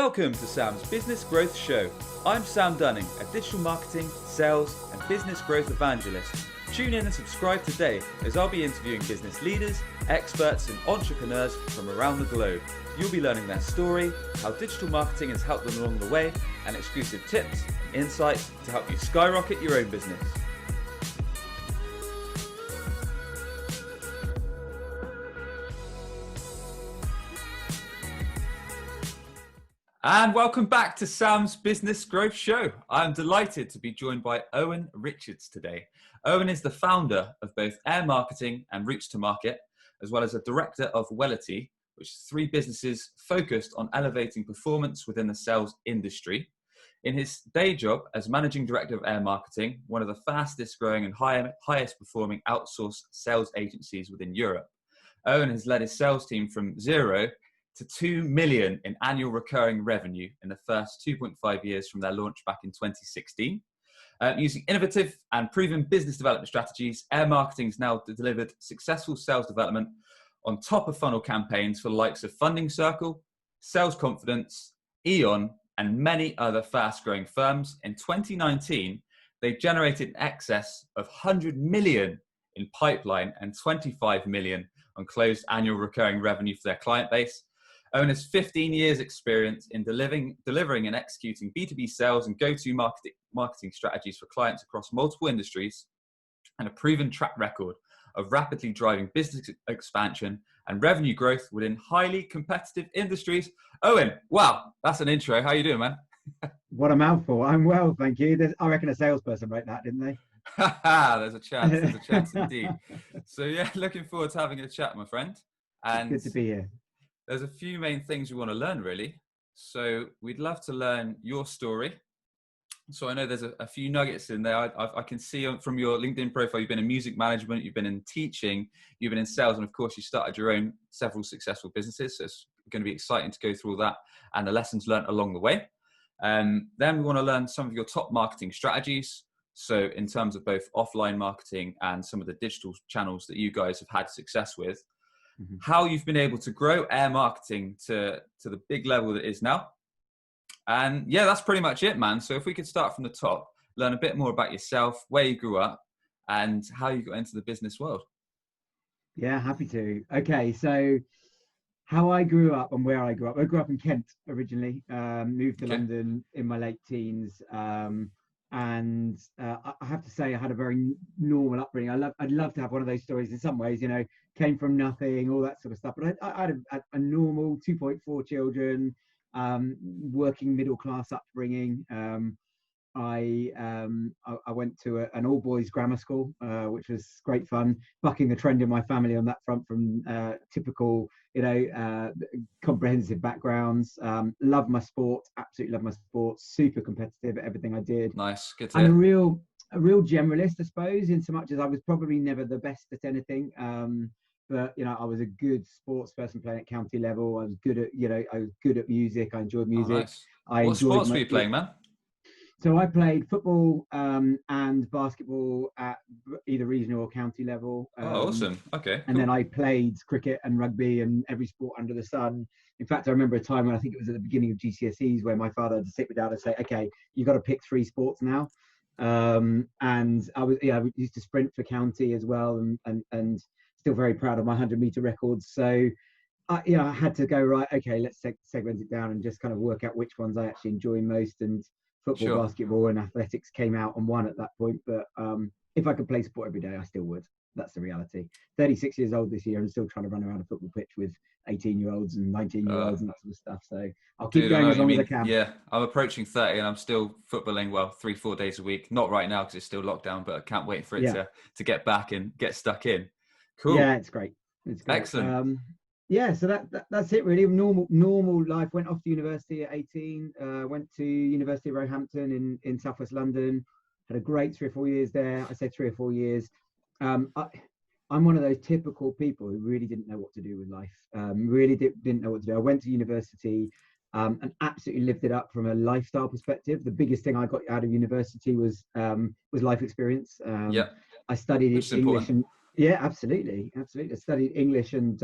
Welcome to Sam's Business Growth Show. I'm Sam Dunning, a digital marketing, sales and business growth evangelist. Tune in and subscribe today as I'll be interviewing business leaders, experts and entrepreneurs from around the globe. You'll be learning their story, how digital marketing has helped them along the way, and exclusive tips and insights to help you skyrocket your own business. And welcome back to Sam's Business Growth Show. I'm delighted to be joined by Owen Richards today. Owen is the founder of both Air Marketing and Routes to Market, as well as a director of Wellity, which is 3 businesses focused on elevating performance within the sales industry. In his day job as managing director of Air Marketing, one of the fastest growing and highest performing outsourced sales agencies within Europe, Owen has led his sales team from 0 to 2 million in annual recurring revenue in the first 2.5 years from their launch back in 2016. Using innovative and proven business development strategies, Air Marketing's now delivered successful sales development on top of funnel campaigns for the likes of Funding Circle, Sales Confidence, Eon, and many other fast-growing firms. In 2019, they generated in excess of 100 million in pipeline and 25 million on closed annual recurring revenue for their client base. Owen has 15 years experience in delivering and executing B2B sales and go-to marketing strategies for clients across multiple industries, and a proven track record of rapidly driving business expansion and revenue growth within highly competitive industries. Owen, wow, that's an intro. How you doing, man? What a mouthful. I'm well, thank you. I reckon a salesperson wrote that, didn't they? There's a chance indeed. So yeah, looking forward to having a chat, my friend. And it's good to be here. There's a few main things we want to learn, really. So we'd love to learn your story. So I know there's a few nuggets in there. I can see from your LinkedIn profile, you've been in music management, you've been in teaching, you've been in sales, and of course you started your own several successful businesses. So it's going to be exciting to go through all that and the lessons learned along the way. Then we want to learn some of your top marketing strategies. So in terms of both offline marketing and some of the digital channels that you guys have had success with, how you've been able to grow Air Marketing to the big level that it is now. And yeah, that's pretty much it, man. So if we could start from the top, learn a bit more about yourself, where you grew up, and how you got into the business world. Yeah, happy to. Okay, so how I grew up and where I grew up. I grew up in Kent originally, moved to London in my late teens. And I have to say I had a very normal upbringing. I'd love to have one of those stories in some ways, came from nothing, all that sort of stuff. But I had a normal 2.4 children, working middle class upbringing. I went to an all boys grammar school, which was great fun, bucking the trend in my family on that front from typical, comprehensive backgrounds. Love my sport, absolutely love my sport, super competitive at everything I did. Nice, good to and hear. a real generalist, I suppose, in so much as I was probably never the best at anything. But I was a good sports person playing at county level. I was good at music. I enjoyed music. Oh, nice. What sports were you playing, man? So I played football and basketball at either regional or county level. Awesome. Okay. And then I played cricket and rugby and every sport under the sun. In fact, I remember a time when I think it was at the beginning of GCSEs where my father had to sit me down and say, "Okay, you've got to pick 3 sports now." And I used to sprint for county as well, and still very proud of my 100-meter records. So I had to go, right, okay, let's segment it down and just kind of work out which ones I actually enjoy most. And football, basketball, and athletics came out and won at that point. But if I could play sport every day, I still would. That's the reality. 36 years old this year and still trying to run around a football pitch with 18-year-olds and 19-year-olds and that sort of stuff. So I'll keep going as long as I can. Yeah, I'm approaching 30 and I'm still footballing, 3-4 days a week. Not right now because it's still lockdown, but I can't wait for it to get back and get stuck in. Cool. Yeah, it's great. Excellent. So that's it really. Normal life. Went off to university at 18. Went to University of Roehampton in Southwest London. Had a great 3 or 4 years there. I say 3 or 4 years. I'm one of those typical people who really didn't know what to do with life. Really didn't know what to do. I went to university and absolutely lived it up from a lifestyle perspective. The biggest thing I got out of university was life experience. I studied English and yeah, absolutely. I studied English and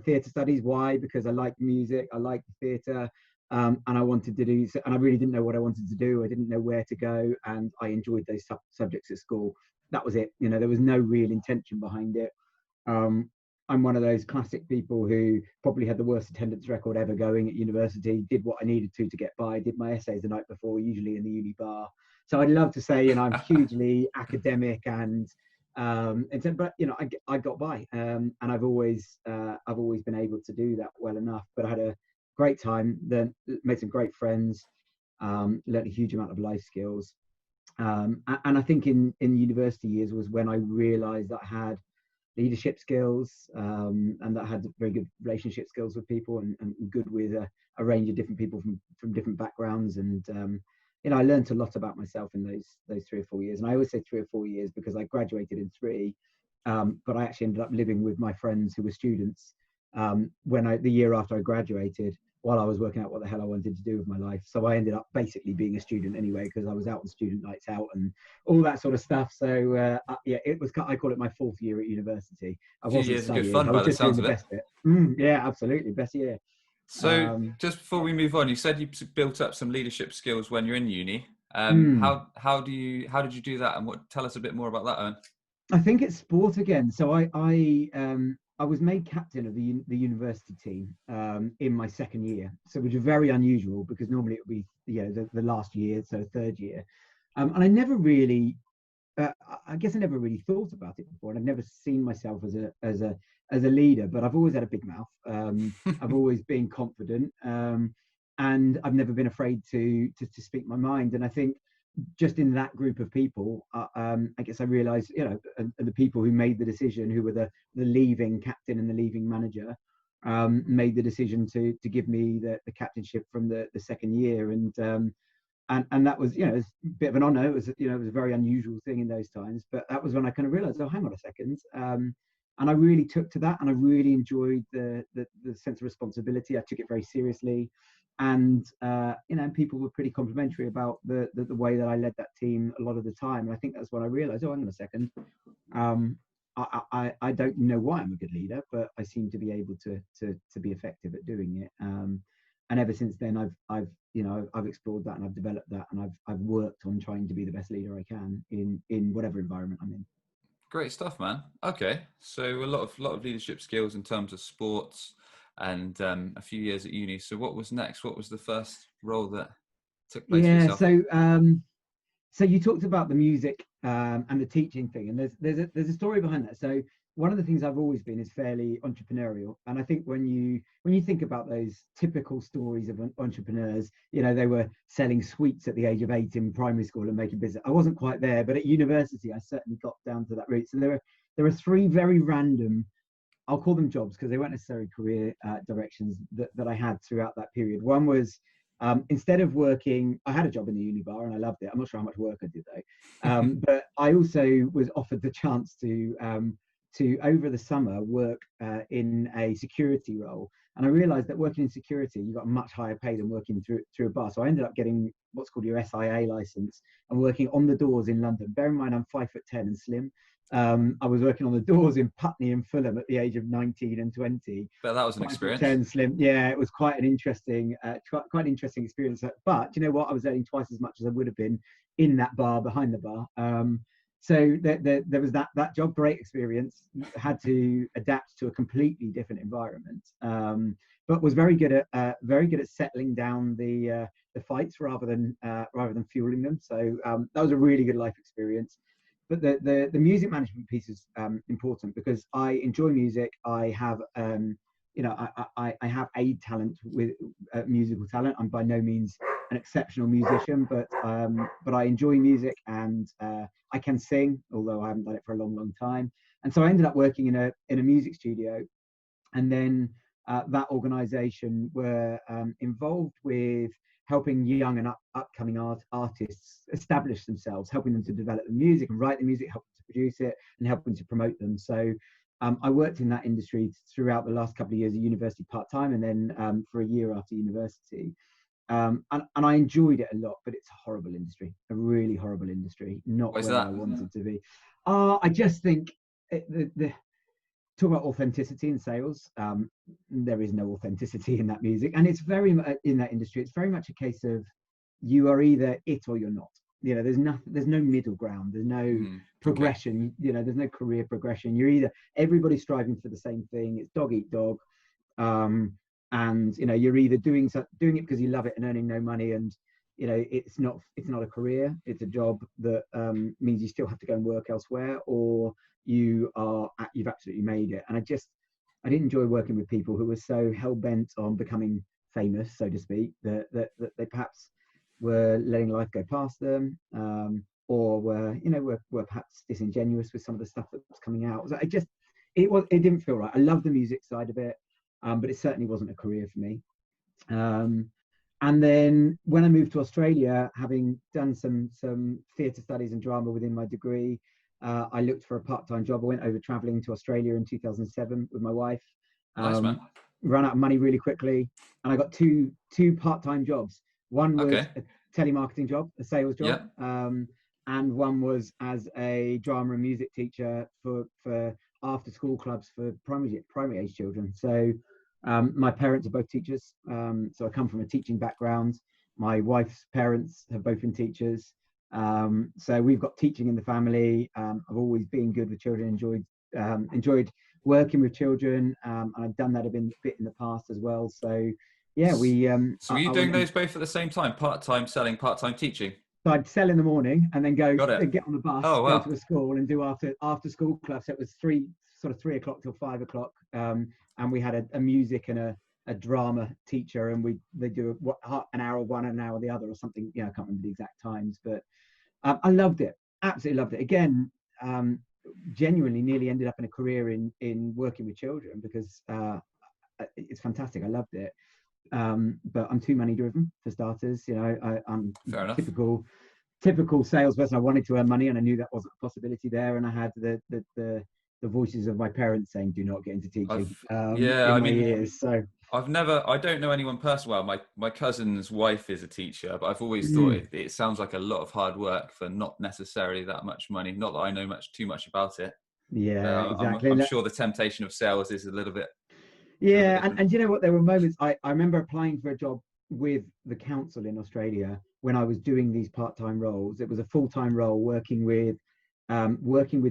theatre studies. Why? Because I like music, I like theatre. And I wanted to do, and I really didn't know what I wanted to do. I didn't know where to go, and I enjoyed those subjects at school. That was it. You know, there was no real intention behind it. Um, I'm one of those classic people who probably had the worst attendance record ever going at university, did what I needed to get by, did my essays the night before, usually in the uni bar. So I'd love to say, you know, I'm hugely academic and so, but you know, I got by, and I've always been able to do that well enough. But I had a great time, then made some great friends, learned a huge amount of life skills. And I think in university years was when I realized that I had leadership skills, and that I had very good relationship skills with people, and good with a range of different people from different backgrounds. And you know, I learned a lot about myself in those 3 or 4 years. And I always say 3 or 4 years because I graduated in three, but I actually ended up living with my friends who were students the year after I graduated, while I was working out what the hell I wanted to do with my life. So I ended up basically being a student anyway, because I was out on student nights out and all that sort of stuff. So yeah, I call it my fourth year at university. I A few wasn't years of good studying, fun I by was the just doing sounds the of it. best bit. Yeah, absolutely, best year. So Um, just before we move on, you said you built up some leadership skills when you're in uni. mm, How did you do that, and tell us a bit more about that, Owen? I think it's sport again. So I was made captain of the university team in my second year, so which is very unusual because normally it would be, you know, the last year, so third year. And I never really, I guess I never really thought about it before, and I've never seen myself as a leader. But I've always had a big mouth. I've always been confident, and I've never been afraid to speak my mind. And I think just in that group of people, I guess I realized, you know, and the people who made the decision, who were the leaving captain and the leaving manager, made the decision to give me the captainship from the second year. And that was, you know, it was a bit of an honor. It was, you know, it was a very unusual thing in those times. But that was when I kind of realized, oh, hang on a second. And I really took to that, and I really enjoyed the sense of responsibility. I took it very seriously, and you know, people were pretty complimentary about the way that I led that team a lot of the time. And I think that's when I realized, oh, hang on a second. Um, I don't know why I'm a good leader, but I seem to be able to be effective at doing it. And ever since then, I've you know, I've explored that, and I've developed that, and I've worked on trying to be the best leader I can in whatever environment I'm in. Great stuff, man. Okay, so a lot of leadership skills in terms of sports, and a few years at uni. So what was next? What was the first role that took place for Yeah, yourself? so you talked about the music and the teaching thing, and there's a story behind that. So one of the things I've always been is fairly entrepreneurial, and I think when you think about those typical stories of entrepreneurs, you know, they were selling sweets at the age of 8 in primary school and making business. I wasn't quite there, but at university, I certainly got down to that route. So there are three very random, I'll call them jobs because they weren't necessarily career directions that I had throughout that period. One was, instead of working, I had a job in the uni bar and I loved it. I'm not sure how much work I did though, but I also was offered the chance to over the summer work in a security role. And I realized that working in security, you got a much higher pay than working through a bar. So I ended up getting what's called your SIA license and working on the doors in London. Bear in mind, I'm 5'10" and slim. I was working on the doors in Putney and Fulham at the age of 19 and 20. But that was an 5 foot experience. 10, slim. Yeah, it was quite an interesting, quite an interesting experience. But you know what? I was earning twice as much as I would have been in that bar behind the bar. So there was that job, great experience. Had to adapt to a completely different environment, but was very good at settling down the fights rather than fueling them. So that was a really good life experience. But the music management piece is important because I enjoy music. I have you know, I have a talent with musical talent. I'm by no means an exceptional musician, but I enjoy music, and I can sing, although I haven't done it for a long time. And so I ended up working in a music studio, and then that organization were involved with helping young and upcoming artists establish themselves, helping them to develop the music and write the music, helping to produce it, and helping to promote them. So I worked in that industry throughout the last couple of years at university part-time, and then for a year after university. And I enjoyed it a lot, but it's a horrible industry, a really horrible industry, not Why is where that? I wanted to be. I just think talk about authenticity in sales. There is no authenticity in that music, and it's very in that industry. It's very much a case of you are either it or you're not. You know, there's no middle ground. There's no progression. Okay. You know, there's no career progression. You're either everybody's striving for the same thing. It's dog eat dog, and you know, you're either doing it because you love it and earning no money, and you know, it's not a career. It's a job that means you still have to go and work elsewhere, or you've absolutely made it. And I didn't enjoy working with people who were so hell-bent on becoming famous, so to speak, that they perhaps were letting life go past them, or were perhaps disingenuous with some of the stuff that was coming out. So it didn't feel right. I love the music side of it, but it certainly wasn't a career for me. And then when I moved to Australia, having done some theatre studies and drama within my degree, I looked for a part-time job. I went over traveling to Australia in 2007 with my wife. Nice, man. Ran out of money really quickly, and I got two part-time jobs. One was a telemarketing job, a sales job, and one was as a drama and music teacher for after-school clubs for primary age children. So my parents are both teachers, so I come from a teaching background. My wife's parents have both been teachers. So we've got teaching in the family. I've always been good with children, enjoyed working with children, and I've done that a bit in the past as well. So yeah, So were you doing those both at the same time? Part-time selling, part-time teaching? So I'd sell in the morning and then get on the bus, go to a school and do after school clubs. So it was 3 o'clock till 5 o'clock, and we had a music and a drama teacher, and they do an hour one and an hour the other or something. I can't remember the exact times, but I loved it, absolutely loved it. Again, genuinely nearly ended up in a career in working with children because it's fantastic. I loved it, but I'm too money driven for starters. I'm typical salesperson. I wanted to earn money, and I knew that wasn't a possibility there. And I had the voices of my parents saying, "Do not get into teaching." In my ears. So I don't know anyone personally. Well, my cousin's wife is a teacher, but I've always thought it sounds like a lot of hard work for not necessarily that much money. Not that I know too much about it. Yeah, exactly. I'm sure the temptation of sales is a little bit. Yeah, and you know what? There were moments I remember applying for a job with the council in Australia when I was doing these part-time roles. It was a full-time role working with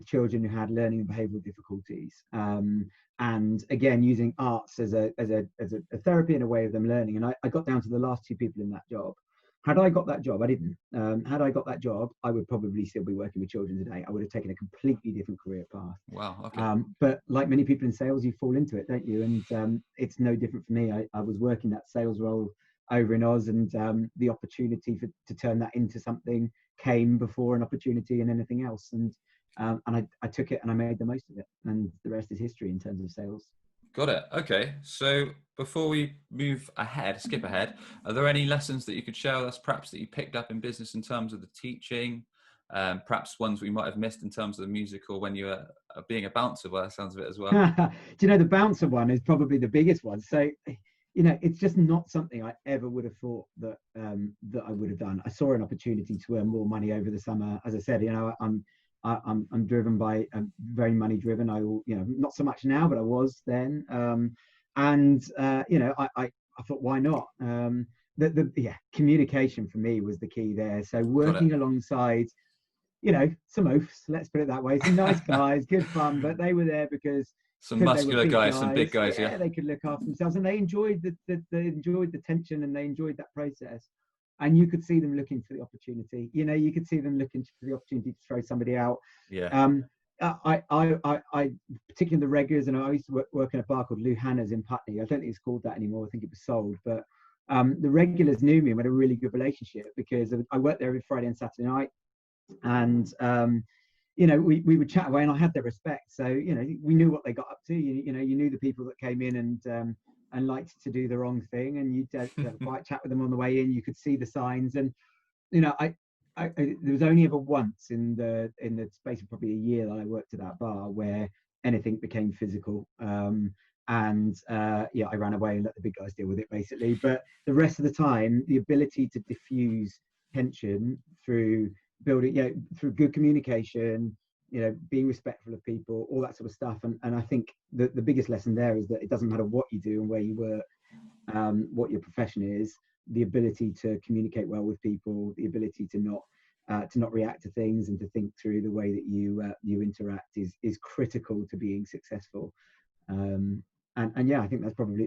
children who had learning and behavioural difficulties, and again using arts as a therapy and a way of them learning. And I got down to the last 2 people in that job. Had I got that job, I didn't. Had I got that job, I would probably still be working with children today. I would have taken a completely different career path. Wow. Okay. But like many people in sales, you fall into it, don't you? And it's no different for me. I was working that sales role over in Oz, and the opportunity to turn that into something came before an opportunity and anything else. And I took it and I made the most of it. And the rest is history in terms of sales. Got it. Okay. So before we skip ahead, are there any lessons that you could share with us, perhaps that you picked up in business in terms of the teaching, perhaps ones we might have missed in terms of the music, or when you were being a bouncer, by the sounds of it as well? Do you know, the bouncer one is probably the biggest one. So, it's just not something I ever would have thought that I would have done. I saw an opportunity to earn more money over the summer. As I said, I'm driven by very money driven. Not so much now, but I was then. I thought, why not? Communication for me was the key there. So working alongside, some oafs, let's put it that way, some nice guys, good fun, but they were there because some muscular guys, some big guys, yeah. They could look after themselves, and they enjoyed the tension, and they enjoyed that process. And you could see them looking for the opportunity. You could see them looking for the opportunity to throw somebody out. Yeah. I particularly the regulars, and I used to work in a bar called Lou Hannah's in Putney. I don't think it's called that anymore. I think it was sold. But the regulars knew me and we had a really good relationship because I worked there every Friday and Saturday night. And we would chat away, and I had their respect. So we knew what they got up to. You knew the people that came in and liked to do the wrong thing, and you'd have a quiet chat with them on the way in. You could see the signs, and there was only ever once in the space of probably a year that I worked at that bar where anything became physical. I ran away and let the big guys deal with it, basically. But the rest of the time, the ability to diffuse tension through building, through good communication, being respectful of people, all that sort of stuff. And I think the biggest lesson there is that it doesn't matter what you do and where you work, what your profession is, the ability to communicate well with people, the ability to not react to things and to think through the way that you interact is critical to being successful. And yeah, I think that's probably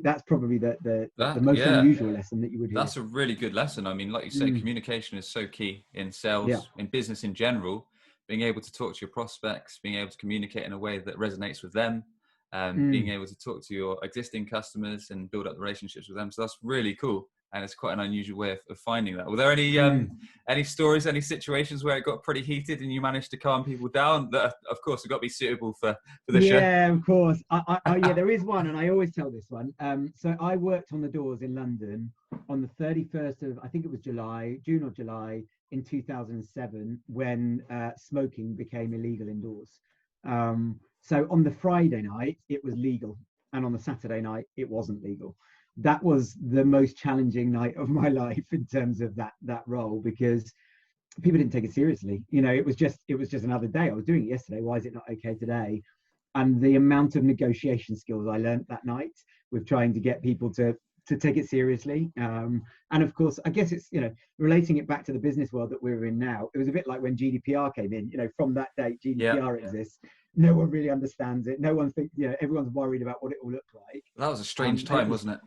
the most unusual lesson that you would hear. That's a really good lesson. I mean, like you say, communication is so key in sales, in business in general. Being able to talk to your prospects, being able to communicate in a way that resonates with them, being able to talk to your existing customers and build up the relationships with them. So that's really cool. And it's quite an unusual way of finding that. Were there any stories, any situations where it got pretty heated and you managed to calm people down that, of course, have got to be suitable for the show? Yeah, of course. Yeah, there is one, and I always tell this one. So I worked on the doors in London on the 31st of, I think it was June or July in 2007, when smoking became illegal indoors. So on the Friday night, it was legal, and on the Saturday night, it wasn't legal. That was the most challenging night of my life in terms of that role, because people didn't take it seriously. It was just another day. I was doing it yesterday. Why is it not okay today? And the amount of negotiation skills I learned that night with trying to get people to take it seriously. And of course, I guess it's, relating it back to the business world that we're in now, it was a bit like when GDPR came in. From that date, GDPR exists. No one really understands it. No one thinks, everyone's worried about what it will look like. That was a strange time, wasn't it?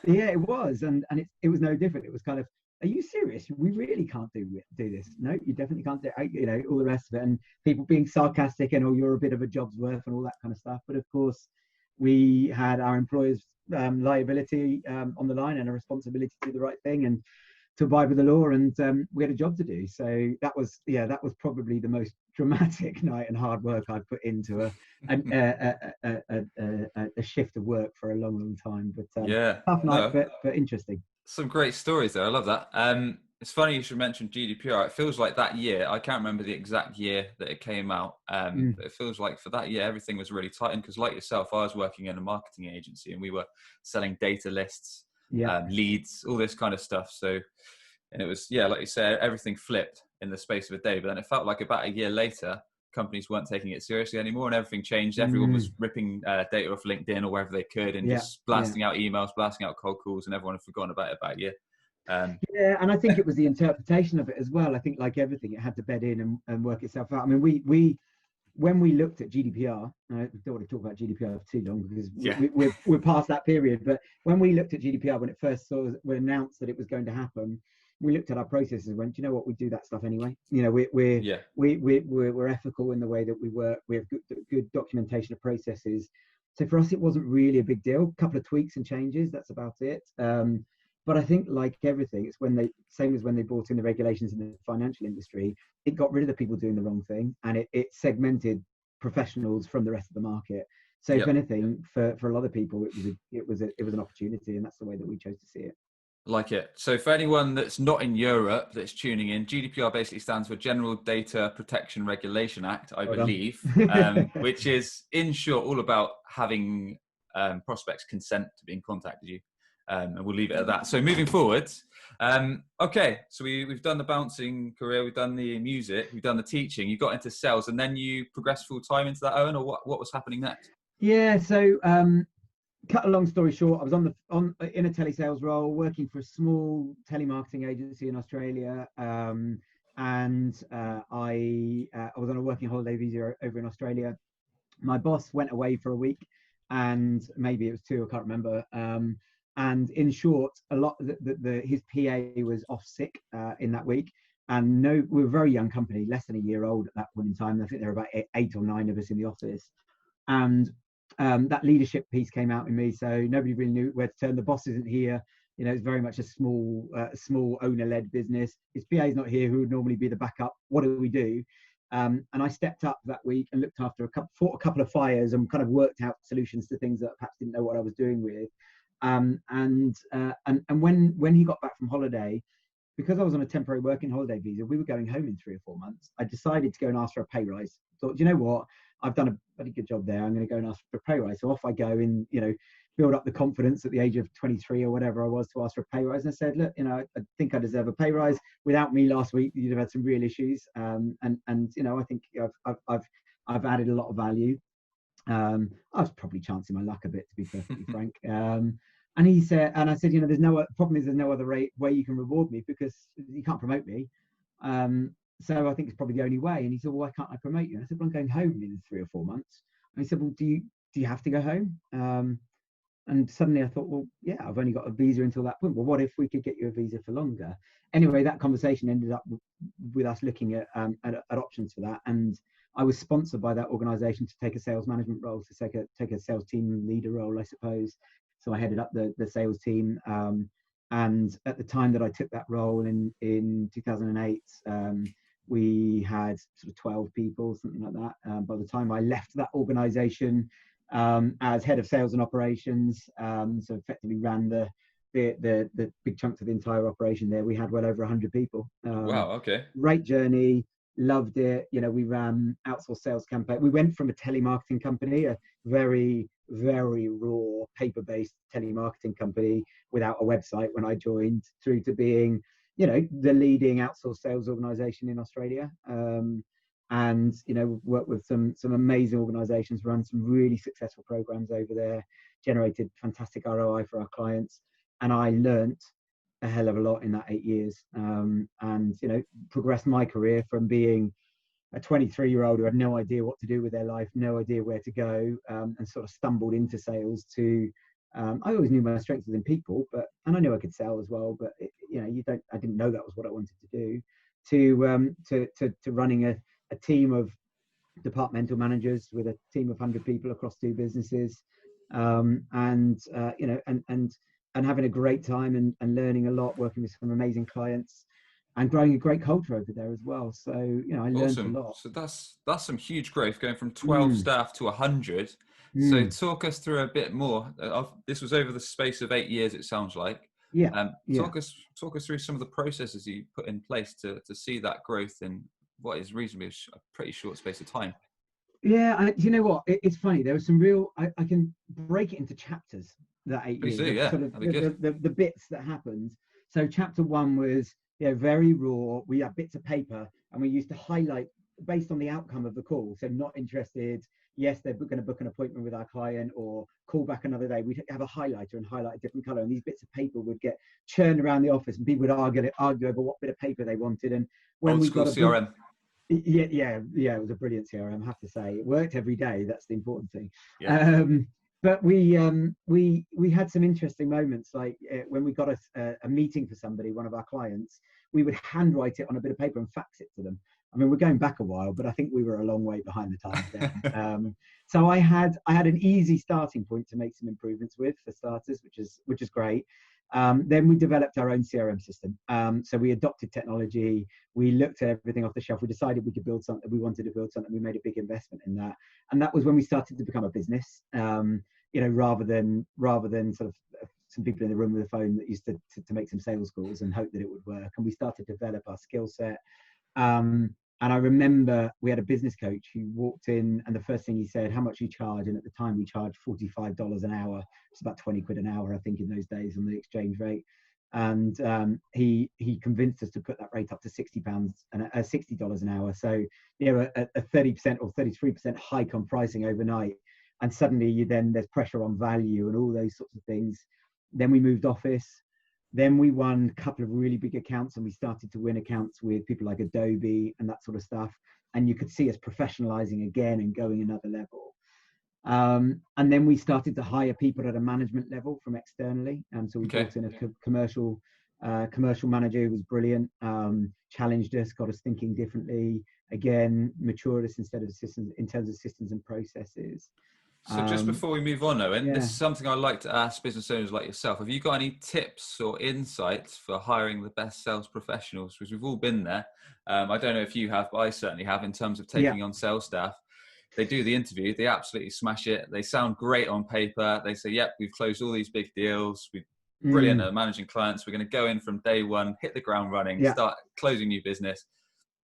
Yeah, it was. And it was no different. It was kind of, are you serious? We really can't do this. No, you definitely can't do it. All the rest of it. And people being sarcastic and, you're a bit of a job's worth and all that kind of stuff. But of course, we had our employers' liability on the line and a responsibility to do the right thing and to abide with the law, and we had a job to do. So that was probably the most dramatic night and hard work I've put into a shift of work for a long time. But tough night, but interesting. Some great stories there. I love that. It's funny you should mention GDPR. It feels like that year, I can't remember the exact year that it came out, but it feels like for that year, everything was really tightened, because like yourself, I was working in a marketing agency and we were selling data lists, leads, all this kind of stuff. So, and it was, like you said, everything flipped in the space of a day. But then it felt like about a year later, companies weren't taking it seriously anymore and everything changed. Everyone was ripping data off LinkedIn or wherever they could and just blasting out emails, blasting out cold calls, and everyone had forgotten about it about a year. And I think it was the interpretation of it as well. I think, like everything, it had to bed in and work itself out. I mean, we when we looked at GDPR, I don't want to talk about GDPR for too long because we're past that period. But when we looked at GDPR, when it first when announced that it was going to happen, we looked at our processes and went, do you know what? We do that stuff anyway. We're ethical in the way that we work. We have good documentation of processes. So for us, it wasn't really a big deal. A couple of tweaks and changes. That's about it. But I think, like everything, it's same as when they brought in the regulations in the financial industry, it got rid of the people doing the wrong thing, and it segmented professionals from the rest of the market. So if anything, for a lot of people, it was an opportunity, and that's the way that we chose to see it. Like it. So for anyone that's not in Europe that's tuning in, GDPR basically stands for General Data Protection Regulation Act, I believe, which is in short all about having prospects consent to being contacted you. And we'll leave it at that. So moving forward, okay, so we've done the bouncing career, we've done the music, we've done the teaching, you got into sales, and then you progressed full time into that, Owen, or what was happening next? Yeah, so cut a long story short, I was in a telesales role, working for a small telemarketing agency in Australia, and I was on a working holiday visa over in Australia. My boss went away for a week, and maybe it was 2, I can't remember. And in short, his PA was off sick in that week, and we were a very young company, less than a year old at that point in time. I think there were about 8 or 9 of us in the office, and that leadership piece came out in me. So nobody really knew where to turn. The boss isn't here. It's very much a small owner-led business. His PA's not here, who would normally be the backup. What do we do? And I stepped up that week and looked after fought a couple of fires and kind of worked out solutions to things that I perhaps didn't know what I was doing with. And when he got back from holiday, because I was on a temporary working holiday visa, we were going home in 3 or 4 months. I decided to go and ask for a pay rise. Thought, you know what? I've done a pretty good job there. I'm going to go and ask for a pay rise. So off I go and, build up the confidence at the age of 23 or whatever I was to ask for a pay rise. And I said, look, I think I deserve a pay rise. Without me last week, you'd have had some real issues. And I think I've added a lot of value. I was probably chancing my luck a bit, to be perfectly frank. And he said, and I said, there's no problem is there's no other way you can reward me because you can't promote me. So I think it's probably the only way. And he said, well, why can't I promote you? And I said, well, I'm going home in 3 or 4 months. And he said, well, do you have to go home? And suddenly I thought, well, yeah, I've only got a visa until that point. Well, what if we could get you a visa for longer? Anyway, that conversation ended up with us looking at options for that. And I was sponsored by that organization to take a sales management role, to take a sales team leader role, I suppose. So I headed up the sales team. And at the time that I took that role in 2008, we had sort of 12 people, something like that. By the time I left that organization as head of sales and operations, so effectively ran the big chunks of the entire operation there, we had well over 100 people. Wow, okay. Great journey. Loved it. We ran outsourced sales campaign. We went from a telemarketing company, a very, very raw paper-based telemarketing company without a website when I joined, through to being, the leading outsourced sales organization in Australia. And, worked with some amazing organizations, run some really successful programs over there, generated fantastic ROI for our clients. And I learnt a hell of a lot in that 8 years, and progressed my career from being a 23-year-old who had no idea what to do with their life, no idea where to go, and sort of stumbled into sales. To I always knew my strengths was in people, and I knew I could sell as well, but I didn't know that was what I wanted to do. To running a team of departmental managers with a team of 100 people across 2 businesses, and having a great time and learning a lot, working with some amazing clients and growing a great culture over there as well. So, I learned a lot. So that's some huge growth, going from 12 staff to 100. So talk us through a bit more. This was over the space of 8 years, it sounds like. Talk us through some of the processes you put in place to see that growth in what is reasonably a pretty short space of time. Yeah, you know what? It's funny. There was some real. I can break it into chapters. That 8 years, yeah, sort of the bits that happened. So chapter 1 was very raw. We had bits of paper, and we used to highlight based on the outcome of the call. So not interested. Yes, they're going to book an appointment with our client, or call back another day. We'd have a highlighter and highlight a different color, and these bits of paper would get churned around the office, and people would argue over what bit of paper they wanted. And when we got a CRM. Yeah, it was a brilliant CRM, I have to say. It worked every day. That's the important thing. Yeah. But we had some interesting moments, like when we got a meeting for somebody, one of our clients, we would handwrite it on a bit of paper and fax it to them. I mean, we're going back a while, but I think we were a long way behind the times then. So I had an easy starting point to make some improvements with, for starters, which is great. Then we developed our own CRM system. So we adopted technology. We looked at everything off the shelf. We decided we could build something. We wanted to build something. We made a big investment in that. And that was when we started to become a business, rather than sort of some people in the room with a phone that used to make some sales calls and hope that it would work. And we started to develop our skill set. And I remember we had a business coach who walked in, and the first thing he said, how much you charge? And at the time we charged $45 an hour. It's about 20 quid an hour, I think, in those days on the exchange rate. And he convinced us to put that rate up to £60 and $60 an hour. So, a 30% or 33% hike on pricing overnight. And suddenly there's pressure on value and all those sorts of things. Then we moved office. Then we won a couple of really big accounts, and we started to win accounts with people like Adobe and that sort of stuff. And you could see us professionalizing again and going another level. And then we started to hire people at a management level from externally. So we brought in a commercial manager who was brilliant, challenged us, got us thinking differently, again, matured us in terms of systems and processes. So just before we move on, Owen, this is something I like to ask business owners like yourself. Have you got any tips or insights for hiring the best sales professionals? Because we've all been there. I don't know if you have, but I certainly have, in terms of taking on sales staff. They do the interview, they absolutely smash it. They sound great on paper. They say, yep, we've closed all these big deals. We're brilliant at managing clients. We're going to go in from day one, hit the ground running, start closing new business.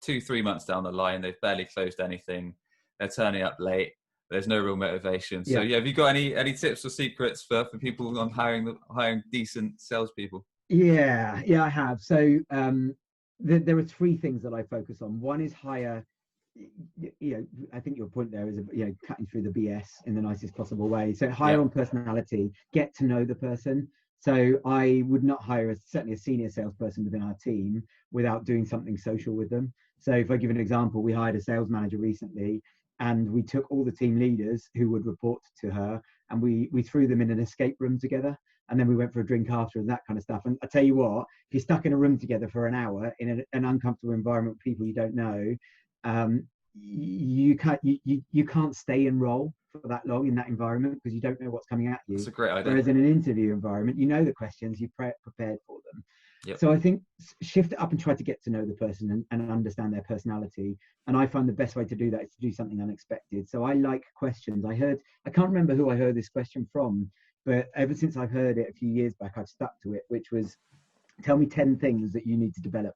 2-3 months down the line, they've barely closed anything. They're turning up late. There's no real motivation. So have you got any tips or secrets for people on hiring decent salespeople? Yeah, I have. So there are 3 things that I focus on. One is hire I think your point there is, cutting through the BS in the nicest possible way. So hire Yeah. on personality, get to know the person. So I would not hire certainly a senior salesperson within our team without doing something social with them. So if I give an example, we hired a sales manager recently, and we took all the team leaders who would report to her, and we threw them in an escape room together. And then we went for a drink after and that kind of stuff. And I tell you what, if you're stuck in a room together for an hour in an uncomfortable environment with people you don't know, you can't stay in role for that long in that environment because you don't know what's coming at you. That's a great idea. Whereas in an interview environment, you know the questions, you're prepared for them. Yep. So I think shift it up and try to get to know the person and understand their personality. And I find the best way to do that is to do something unexpected. So I like questions. I can't remember who I heard this question from, but ever since I've heard it a few years back, I've stuck to it, which was, tell me 10 things that you need to develop.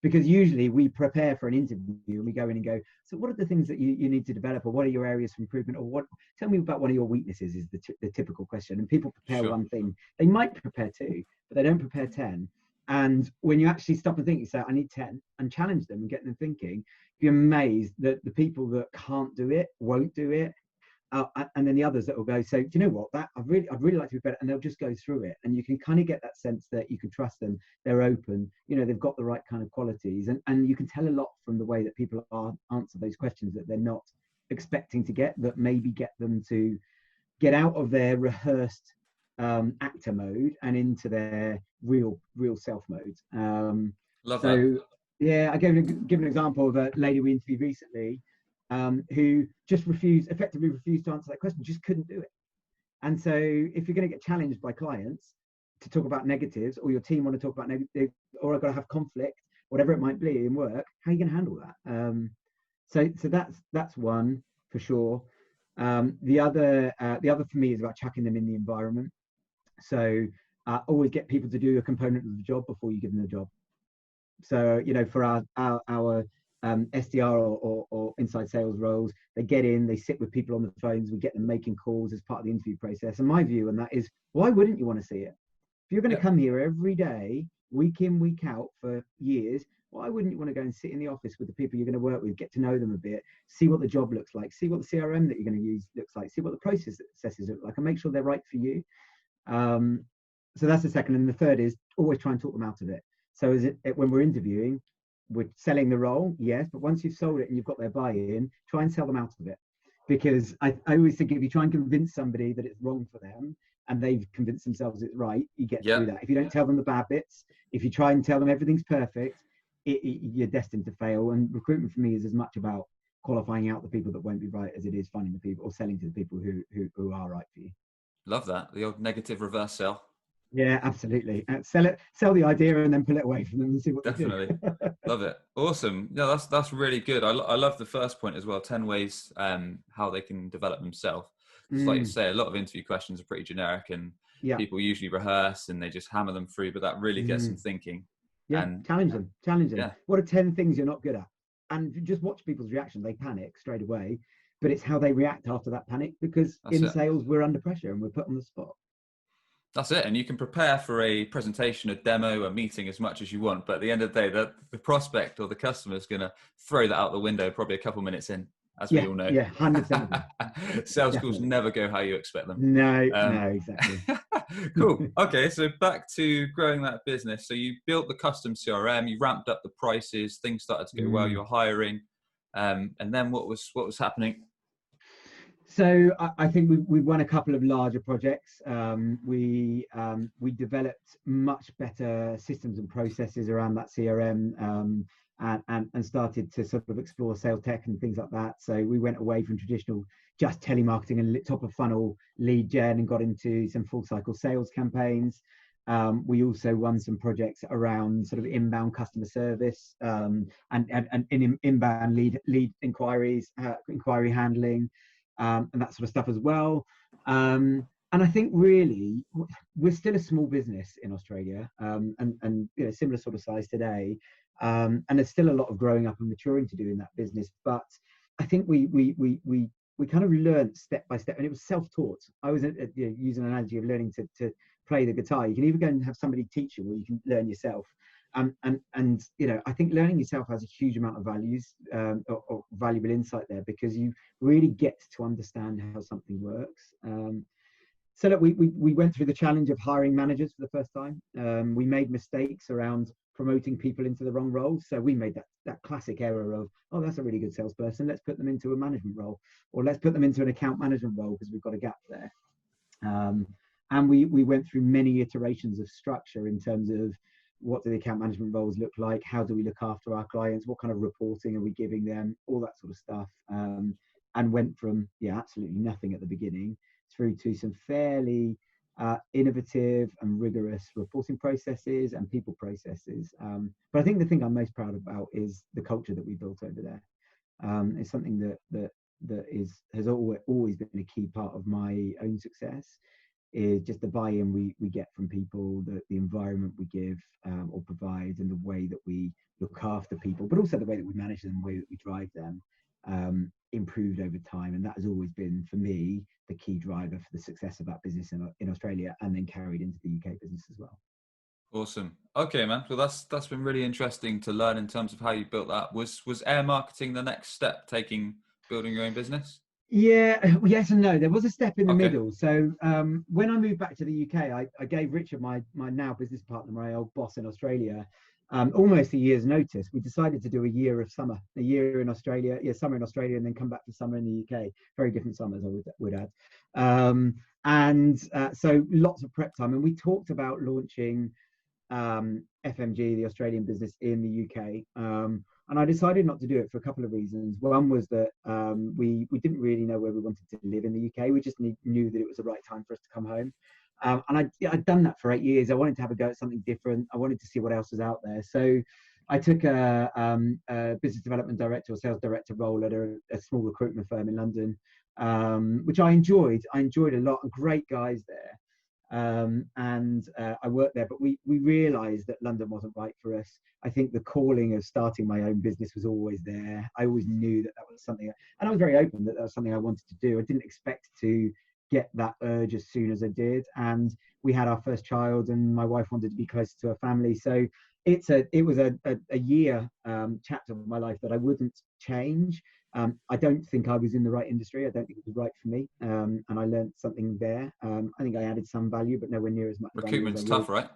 Because usually we prepare for an interview and we go in and go, so what are the things that you need to develop, or what are your areas for improvement, or tell me about one of your weaknesses is the typical question. And people prepare one thing. They might prepare two, but they don't prepare 10. And when you actually stop and think, you say, I need 10, and challenge them and get them thinking, you're amazed that the people that can't do it, won't do it. And then the others that will go, so do you know what, I'd really like to be better, and they'll just go through it, and you can kind of get that sense that you can trust them, they're open, they've got the right kind of qualities, and you can tell a lot from the way that people answer those questions that they're not expecting to get, that maybe get them to get out of their rehearsed actor mode and into their real self mode. Love that. Yeah, I give an example of a lady we interviewed recently, who just effectively refused to answer that question, just couldn't do it. And so if you're going to get challenged by clients to talk about negatives, or your team want to talk about negatives, or I've got to have conflict, whatever it might be in work, how are you going to handle that? So that's one for sure. The other for me is about chucking them in the environment. So always get people to do a component of the job before you give them the job. So for our SDR or inside sales roles, they get in, they sit with people on the phones, we get them making calls as part of the interview process. And my view on that is, why wouldn't you want to see it? If you're going to come here every day, week in, week out for years, why wouldn't you want to go and sit in the office with the people you're going to work with, get to know them a bit, see what the job looks like, see what the CRM that you're going to use looks like, see what the processes look like, and make sure they're right for you. So that's the second. And the third is always try and talk them out of it. So when we're interviewing, we're selling the role, yes, but once you've sold it and you've got their buy-in, try and sell them out of it. Because I always think if you try and convince somebody that it's wrong for them and they've convinced themselves it's right, you get through that. If you don't tell them the bad bits, if you try and tell them everything's perfect, you're destined to fail. And recruitment for me is as much about qualifying out the people that won't be right as it is finding the people or selling to the people who are right for you. Love that. The old negative reverse sell. Yeah, absolutely. Sell the idea and then pull it away from them and see what Definitely. they do. Love it. Awesome. No, that's really good. I love the first point as well, 10 ways how they can develop themselves. It's like you say, a lot of interview questions are pretty generic, and people usually rehearse and they just hammer them through, but that really gets them thinking. Yeah, and challenge them. Yeah. What are 10 things you're not good at? And just watch people's reaction. They panic straight away, but it's how they react after that panic, because sales, we're under pressure and we're put on the spot. That's it. And you can prepare for a presentation, a demo, a meeting as much as you want. But at the end of the day, the prospect or the customer is going to throw that out the window probably a couple minutes in, as we all know. Yeah, 100%. Sales calls never go how you expect them. No, exactly. Cool. Okay, so back to growing that business. So you built the custom CRM, you ramped up the prices, things started to go well, you were hiring. And then what was happening? So I think we won a couple of larger projects. We developed much better systems and processes around that CRM, and started to sort of explore sales tech and things like that. So we went away from traditional just telemarketing and top of funnel lead gen and got into some full cycle sales campaigns. We also won some projects around sort of inbound customer service, and inbound lead inquiries, inquiry handling. And that sort of stuff as well. And I think really we're still a small business in Australia, and similar sort of size today. And there's still a lot of growing up and maturing to do in that business. But I think we kind of learned step by step, and it was self-taught. I was using an analogy of learning to play the guitar. You can either go and have somebody teach you, or you can learn yourself. And you know, I think learning yourself has a huge amount of values, or valuable insight there, because you really get to understand how something works. So look, we went through the challenge of hiring managers for the first time. We made mistakes around promoting people into the wrong roles. So we made that classic error of, oh, that's a really good salesperson, let's put them into a management role, or let's put them into an account management role because we've got a gap there. And we went through many iterations of structure in terms of what do the account management roles look like, how do we look after our clients, what kind of reporting are we giving them, all that sort of stuff. And went from absolutely nothing at the beginning through to some fairly innovative and rigorous reporting processes and people processes. But I think the thing I'm most proud about is the culture that we built over there. It's something that has always been a key part of my own success, is just the buy-in we get from people, the environment we give or provide, and the way that we look after people, but also the way that we manage them, the way that we drive them, improved over time. And that has always been, for me, the key driver for the success of that business in Australia, and then carried into the UK business as well. Awesome. Okay, man. Well, that's been really interesting to learn in terms of how you built that. Was air marketing the next step, building your own business? Yeah, yes and no. There was a step in the Okay. middle. So when I moved back to the UK, I gave Richard, my now business partner, my old boss in Australia, almost a year's notice. We decided to do a year of summer, a year in Australia, summer in Australia, and then come back for summer in the UK. Very different summers, I would add. So lots of prep time. And we talked about launching FMG, the Australian business, in the UK. And I decided not to do it for a couple of reasons. One was that we didn't really know where we wanted to live in the UK. We just knew that it was the right time for us to come home. And I'd done that for 8 years. I wanted to have a go at something different. I wanted to see what else was out there. So I took a business development director or sales director role at a small recruitment firm in London, which I enjoyed. I enjoyed a lot, and great guys there. I worked there, but we realized that London wasn't right for us. I think the calling of starting my own business was always there. I always knew that was something, and I was very open that was something I wanted to do. I didn't expect to get that urge as soon as I did. And we had our first child, and my wife wanted to be closer to her family. So it was a year chapter of my life that I wouldn't change. I don't think I was in the right industry. I don't think it was right for me. And I learned something there. I think I added some value, but nowhere near as much value as I Recruitment's would. tough, right?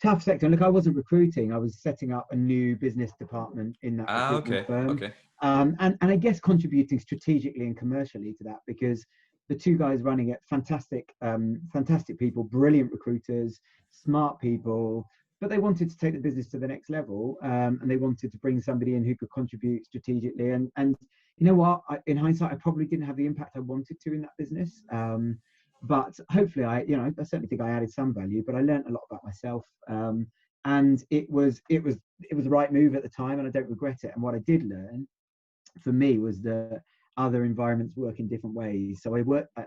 Tough sector. And look, I wasn't recruiting. I was setting up a new business department in that recruitment firm. Okay. And I guess contributing strategically and commercially to that, because the two guys running it, fantastic people, brilliant recruiters, smart people, but they wanted to take the business to the next level, and they wanted to bring somebody in who could contribute strategically. And you know what? In hindsight, I probably didn't have the impact I wanted to in that business. But hopefully, I certainly think I added some value. But I learned a lot about myself, and it was the right move at the time, and I don't regret it. And what I did learn, for me, was that other environments work in different ways. So I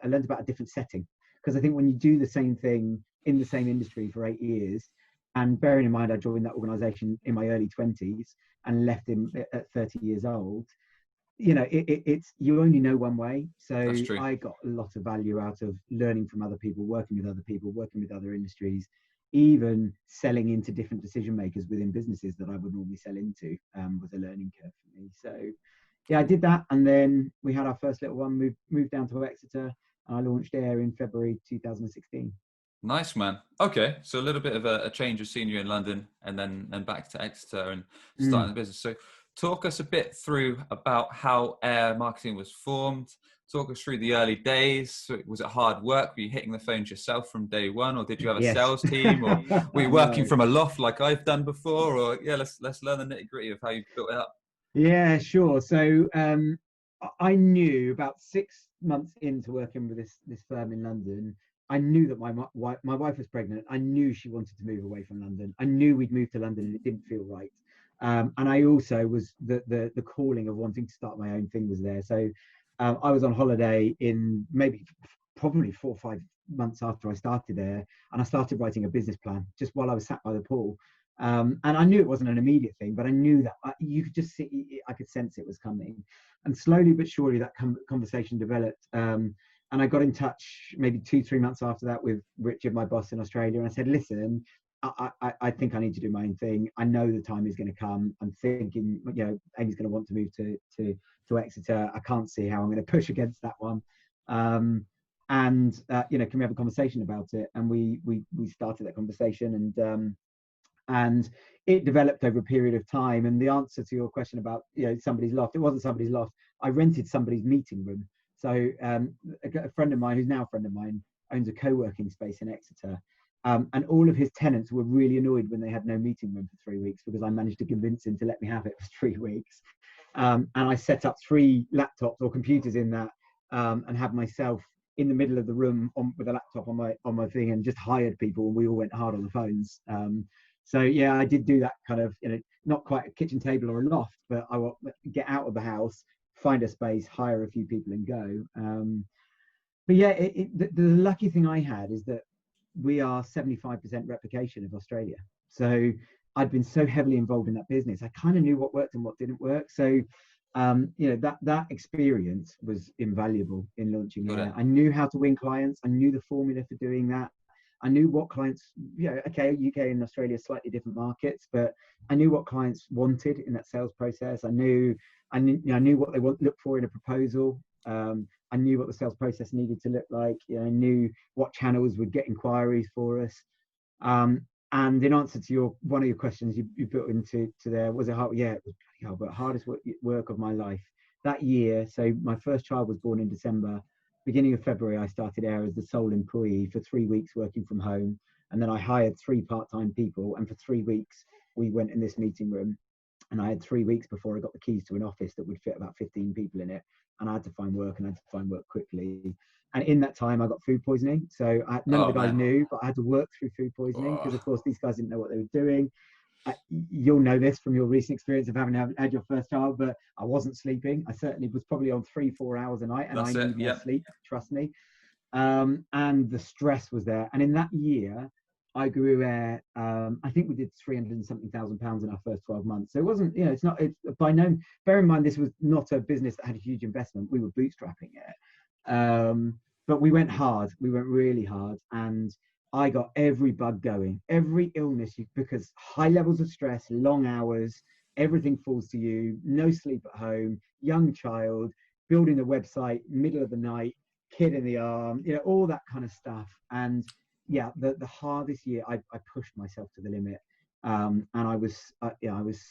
learned about a different setting, because I think when you do the same thing in the same industry for 8 years, and bearing in mind I joined that organization in my early 20s and left him at 30 years old, it's you only know one way. So I got a lot of value out of learning from other people, working with other industries, even selling into different decision makers within businesses that I would normally sell into, was a learning curve for me. So yeah, I did that, and then we had our first little one, moved down to Exeter, and I launched Air in February 2016. Nice, man. Okay, so a little bit of a change of scenery in London, and then back to Exeter and starting the business. So talk us a bit through about how Air Marketing was formed. Talk us through the early days. Was it hard work? Were you hitting the phones yourself from day one, or did you have a sales team, or were you working from a loft like I've done before? Or let's learn the nitty gritty of how you built it up. Yeah, sure. So I knew about 6 months into working with this firm in London, I knew that my wife was pregnant. I knew she wanted to move away from London. I knew we'd moved to London, and it didn't feel right. And I also was the calling of wanting to start my own thing was there. So I was on holiday in probably 4 or 5 months after I started there, and I started writing a business plan just while I was sat by the pool. And I knew it wasn't an immediate thing, but I knew that you could just see, I could sense it was coming. And slowly but surely that conversation developed. And I got in touch maybe 2-3 months after that with Richard, my boss in Australia, and I said, listen, I think I need to do my own thing. I know the time is going to come. I'm thinking, Amy's going to want to move to Exeter. I can't see how I'm going to push against that one. Can we have a conversation about it? And we started that conversation, and it developed over a period of time. And the answer to your question about somebody's loft, it wasn't somebody's loft. I rented somebody's meeting room. So a friend of mine, who's now a friend of mine, owns a co-working space in Exeter. And all of his tenants were really annoyed when they had no meeting room for 3 weeks, because I managed to convince him to let me have it for 3 weeks. And I set up 3 laptops or computers in that, and had myself in the middle of the room with a laptop on my thing, and just hired people, and we all went hard on the phones. So yeah, I did do that kind of, not quite a kitchen table or a loft, but I will get out of the house, find a space, hire a few people, and go. But yeah, the lucky thing I had is that we are 75% replication of Australia. So I'd been so heavily involved in that business, I kind of knew what worked and what didn't work. So that experience was invaluable in launching it. I knew how to win clients. I knew the formula for doing that. I knew what clients, okay, UK and Australia are slightly different markets, but I knew what clients wanted in that sales process. I knew what they look for in a proposal. I knew what the sales process needed to look like. I knew what channels would get inquiries for us. And in answer to one of your questions you built into there, was it hard? Yeah, it was pretty hard, but hardest work of my life. That year, so my first child was born in December. Beginning of February, I started Air as the sole employee for 3 weeks working from home. And then I hired 3 part-time people. And for 3 weeks, we went in this meeting room. And I had 3 weeks before I got the keys to an office that would fit about 15 people in it. And I had to find work, and I had to find work quickly. And in that time, I got food poisoning. So none of the guys knew, but I had to work through food poisoning because, of course, these guys didn't know what they were doing. You'll know this from your recent experience of having had your first child, but I wasn't sleeping. I certainly was probably on 3-4 hours a night, and I need more sleep, trust me. And the stress was there. And in that year, I grew Air. I think we did 300 and something thousand pounds in our first 12 months. So it wasn't, it's by no, bear in mind, this was not a business that had a huge investment. We were bootstrapping it. But we went hard. We went really hard. And I got every bug going, every illness, because high levels of stress, long hours, everything falls to you, no sleep at home, young child, building a website, middle of the night, kid in the arm, all that kind of stuff. And yeah, the hardest year, I pushed myself to the limit. And I was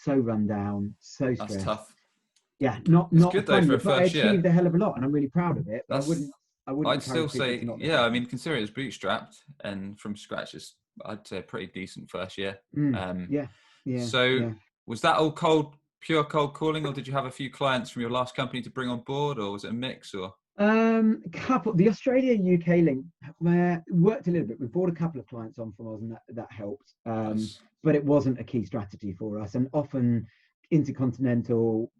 so run down, so stressed. That's tough. Yeah, not good fun, though for a but I first achieved year. a hell of a lot, and I'm really proud of it. But I wouldn't I'd still say, I mean, considering it's bootstrapped and from scratch, I'd say a pretty decent first year. So was that all pure cold calling, or did you have a few clients from your last company to bring on board, or was it a mix? Or the Australia UK link worked a little bit. We brought a couple of clients on from us, and that helped. Nice. But it wasn't a key strategy for us, and often intercontinental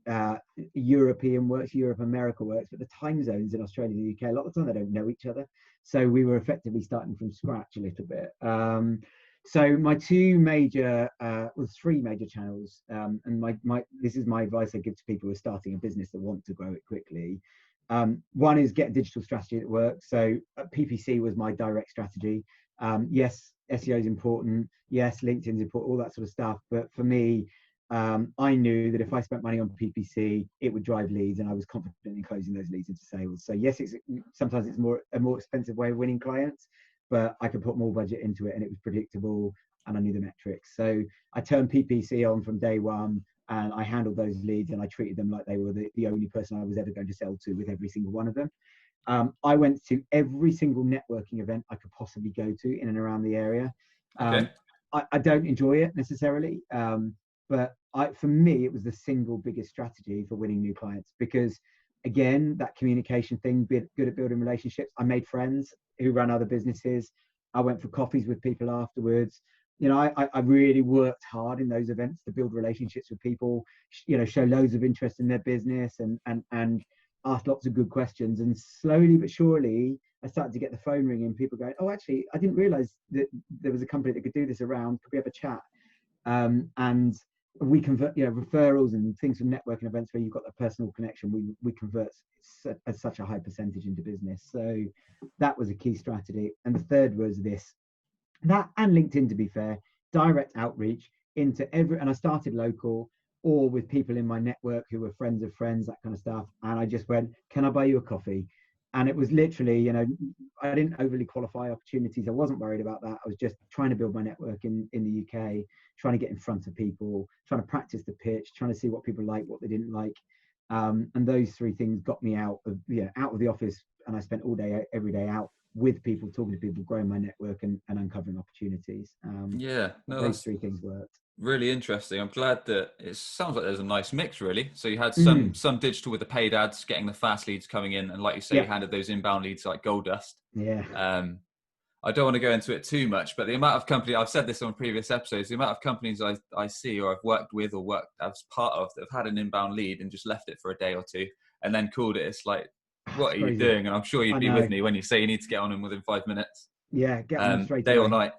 European works, Europe, America works, but the time zones in Australia and the UK, a lot of the time they don't know each other. So we were effectively starting from scratch a little bit. So my 3 major channels, and this is my advice I give to people who are starting a business that want to grow it quickly. One is get a digital strategy that works. So PPC was my direct strategy. Yes, SEO is important. Yes, LinkedIn's important, all that sort of stuff. But for me, I knew that if I spent money on PPC, it would drive leads, and I was confident in closing those leads into sales. So yes, sometimes it's a more expensive way of winning clients, but I could put more budget into it, and it was predictable, and I knew the metrics. So I turned PPC on from day one, and I handled those leads, and I treated them like they were the only person I was ever going to sell to with every single one of them. I went to every single networking event I could possibly go to in and around the area. I don't enjoy it necessarily, but for me, it was the single biggest strategy for winning new clients, because again, that communication thing, good at building relationships. I made friends who ran other businesses. I went for coffees with people afterwards. I really worked hard in those events to build relationships with people, show loads of interest in their business, and ask lots of good questions. And slowly but surely, I started to get the phone ringing, people going, oh, actually, I didn't realize that there was a company that could do this around. Could we have a chat? And we convert, referrals and things from networking events where you've got a personal connection. We convert at such a high percentage into business. So that was a key strategy. And the third was that and LinkedIn, to be fair, direct outreach into and I started local or with people in my network who were friends of friends, that kind of stuff. And I just went, can I buy you a coffee? And it was literally, I didn't overly qualify opportunities. I wasn't worried about that. I was just trying to build my network in the UK, trying to get in front of people, trying to practice the pitch, trying to see what people liked, what they didn't like. And those three things got me out of the office. And I spent all day, every day out with people, talking to people, growing my network and uncovering opportunities. Those three things worked. Really interesting. I'm glad that it sounds like there's a nice mix, really. So you had some digital with the paid ads, getting the fast leads coming in, and like you say, you handed those inbound leads like gold dust. Yeah. I don't want to go into it too much, but the amount of companies, I've said this on previous episodes, the amount of companies I see or I've worked with or worked as part of that have had an inbound lead and just left it for a day or two and then called it. It's like, what are you doing? And I'm sure you'd be with me when you say you need to get on them within 5 minutes. Yeah, get on them straight day away. or night.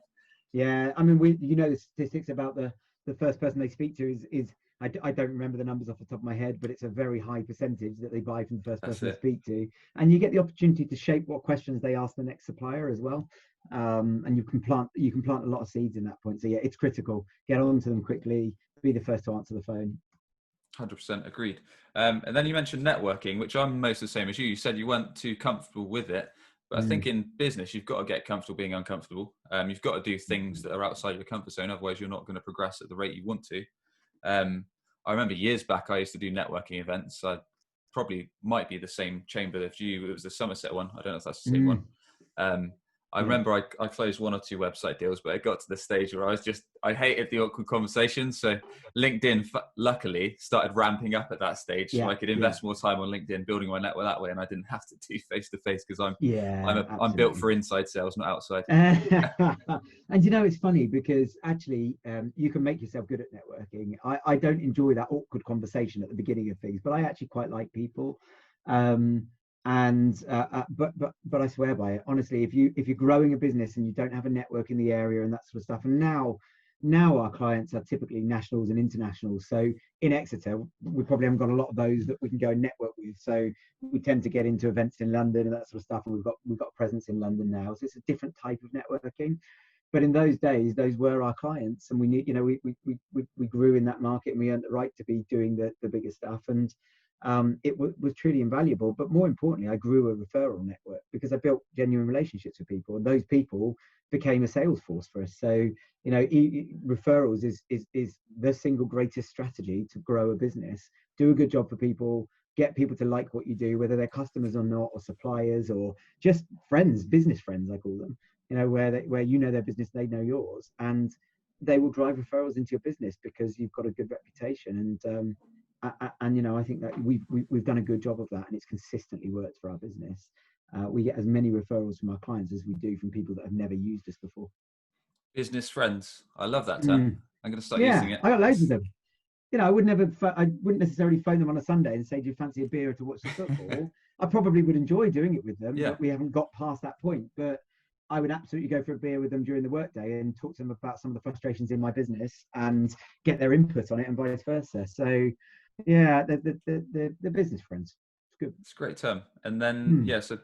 Yeah, I mean, the statistics about the first person they speak to is I don't remember the numbers off the top of my head, but it's a very high percentage that they buy from the first person they speak to. And you get the opportunity to shape what questions they ask the next supplier as well. And you can plant a lot of seeds in that point. So yeah, it's critical. Get on to them quickly, be the first to answer the phone. 100% agreed. And then you mentioned networking, which I'm most the same as you. You said you weren't too comfortable with it. But I think in business, you've got to get comfortable being uncomfortable. You've got to do things that are outside your comfort zone. Otherwise, you're not going to progress at the rate you want to. I remember years back, I used to do networking events. I probably might be the same chamber as you. It was the Somerset one. I don't know if that's the same one. I remember I closed 1 or 2 website deals, but it got to the stage where I hated the awkward conversations. So LinkedIn, luckily, started ramping up at that stage, so I could invest more time on LinkedIn, building my network that way, and I didn't have to do face-to-face because I'm built for inside sales, not outside. And it's funny because actually you can make yourself good at networking. I don't enjoy that awkward conversation at the beginning of things, but I actually quite like people. But I swear by it, honestly. If you're growing a business and you don't have a network in the area and that sort of stuff, and now our clients are typically nationals and internationals. So in Exeter, we probably haven't got a lot of those that we can go and network with. So we tend to get into events in London and that sort of stuff, and we've got a presence in London now. So it's a different type of networking. But in those days, those were our clients, and we need, we grew in that market, and we earned the right to be doing the bigger stuff. And it was truly invaluable. But more importantly, I grew a referral network because I built genuine relationships with people, and those people became a sales force for us. So referrals is the single greatest strategy to grow a business. Do a good job for people, get people to like what you do, whether they're customers or not, or suppliers, or just friends, business friends, I call them. Where their business, they know yours, and they will drive referrals into your business because you've got a good reputation. And I think that we've done a good job of that, and it's consistently worked for our business. We get as many referrals from our clients as we do from people that have never used us before. Business friends, I love that term. I'm going to start using it. I got loads of them. I wouldn't necessarily phone them on a Sunday and say, "Do you fancy a beer to watch the football?" I probably would enjoy doing it with them, but we haven't got past that point. But I would absolutely go for a beer with them during the workday and talk to them about some of the frustrations in my business and get their input on it, and vice versa. So, yeah, the business friends. It's good. It's a great term. And then, so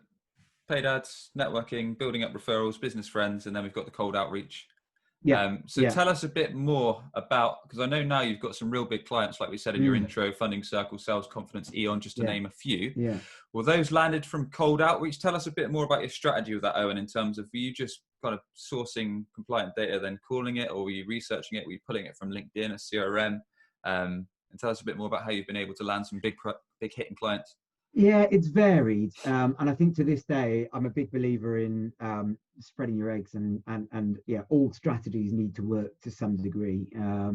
paid ads, networking, building up referrals, business friends, and then we've got the cold outreach. Tell us a bit more about, because I know now you've got some real big clients, like we said in your intro, Funding Circle, Sales Confidence, Eon, just to name a few. Yeah. Well, those landed from cold outreach. Tell us a bit more about your strategy with that, Owen, in terms of, were you just kind of sourcing compliant data, then calling it, or were you researching it? Were you pulling it from LinkedIn, a CRM? And tell us a bit more about how you've been able to land some big hitting clients. Yeah, it's varied. And I think to this day, I'm a big believer in spreading your eggs, and all strategies need to work to some degree. I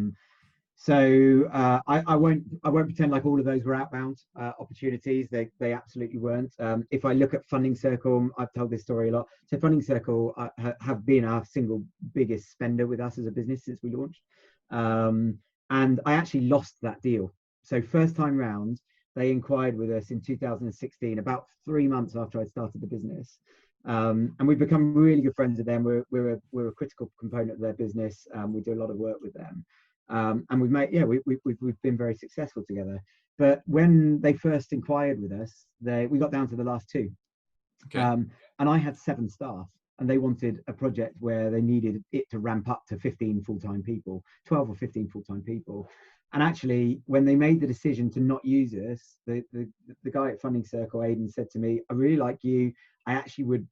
won't pretend like all of those were outbound opportunities. They absolutely weren't. If I look at Funding Circle, I've told this story a lot. So Funding Circle have been our single biggest spender with us as a business since we launched. And I actually lost that deal. So first time round, they inquired with us in 2016, about 3 months after I started the business. And we've become really good friends with them. We're a critical component of their business. We do a lot of work with them. And we've been very successful together. But when they first inquired with us, we got down to the last 2. Okay. And I had 7 staff. and they wanted a project where they needed it to ramp up to 15 full-time people, 12 or 15 full-time people. And actually, when they made the decision to not use us, the guy at Funding Circle, Aidan, said to me, I really like you. I actually would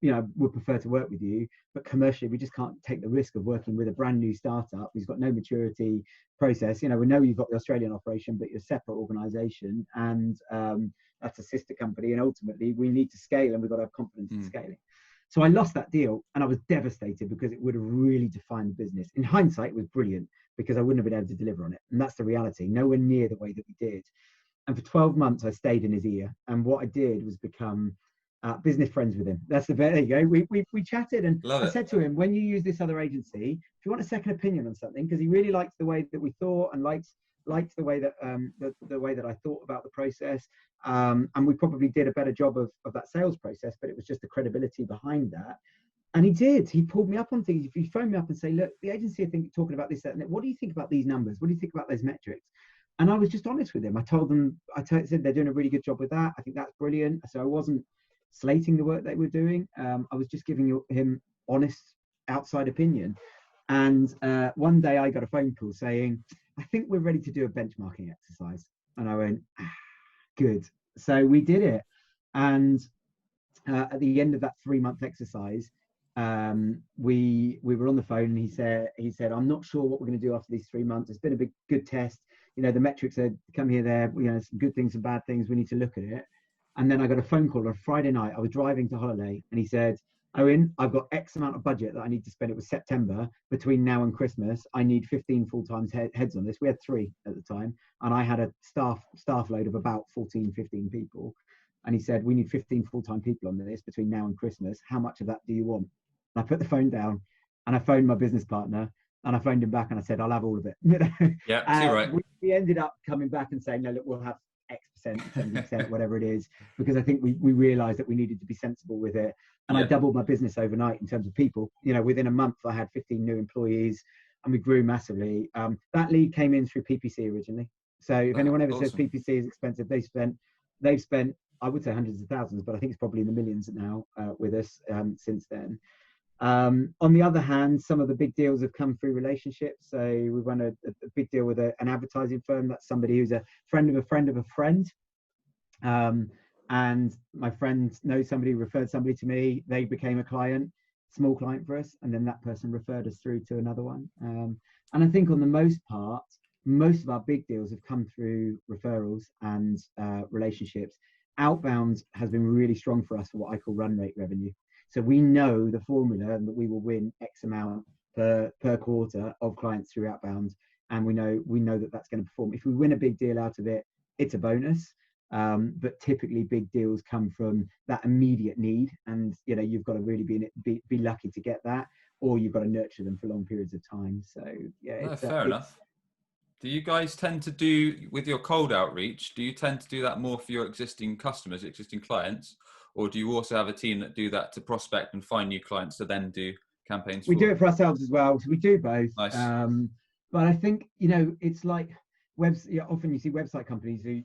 prefer to work with you, but commercially, we just can't take the risk of working with a brand new startup who's got no maturity process. We know you've got the Australian operation, but you're a separate organization, and that's a sister company. And ultimately, we need to scale, and we've got to have confidence in scaling. So I lost that deal, and I was devastated because it would have really defined the business. In hindsight, it was brilliant because I wouldn't have been able to deliver on it. And that's the reality, nowhere near the way that we did. And for 12 months, I stayed in his ear. And what I did was become business friends with him. That's the there you go. We chatted, and I said to him, when you use this other agency, if you want a second opinion on something, because he really liked the way that we thought and liked the way that the way that I thought about the process, and we probably did a better job of that sales process, but it was just the credibility behind that. And he did. He pulled me up on things. If you phone me up and say, look, the agency are talking about this, that, and that. What do you think about these numbers? What do you think about those metrics? And I was just honest with him. I told them, said they're doing a really good job with that. I think that's brilliant. So I wasn't slating the work they were doing. I was just giving him honest outside opinion. And one day I got a phone call saying, I think we're ready to do a benchmarking exercise. And I went, good. So we did it. And at the end of that 3-month exercise, we were on the phone, and he said, I'm not sure what we're going to do after these 3 months. It's been a good test. The metrics are come here, there, some good things and bad things. We need to look at it. And then I got a phone call on a Friday night. I was driving to holiday, and he said, Owen, I've got X amount of budget that I need to spend. It was September. Between now and Christmas, I need 15 full-time heads on this. We had 3 at the time, and I had a staff load of about 14, 15 people. And he said, we need 15 full-time people on this between now and Christmas. How much of that do you want? And I put the phone down, and I phoned my business partner, and I phoned him back, and I said, I'll have all of it. Yeah, you're right. We ended up coming back and saying, no, look, we'll have X percent, 70%, whatever it is, because I think we realized that we needed to be sensible with it. And I doubled my business overnight in terms of people. Within a month, I had 15 new employees, and we grew massively. That lead came in through PPC originally. So if anyone ever says PPC is expensive, they've spent, I would say hundreds of thousands, but I think it's probably in the millions now with us since then. On the other hand, some of the big deals have come through relationships. So we won a big deal with an advertising firm. That's somebody who's a friend of a friend of a friend. And my friend knows somebody who referred somebody to me. They became a client, small client for us. And then that person referred us through to another one. And I think on the most part, most of our big deals have come through referrals and relationships. Outbound has been really strong for us for what I call run rate revenue. So we know the formula, and that we will win X amount per quarter of clients through outbound, and we know that that's going to perform. If we win a big deal out of it, it's a bonus. But typically, big deals come from that immediate need, and you've got to really be lucky to get that, or you've got to nurture them for long periods of time. So yeah, fair enough. Do you guys tend to do, with your cold outreach, do you tend to do that more for your existing customers, existing clients? Or do you also have a team that do that to prospect and find new clients to then do campaigns for? We do it for ourselves as well. So we do both. Nice. But I think, it's like often you see website companies who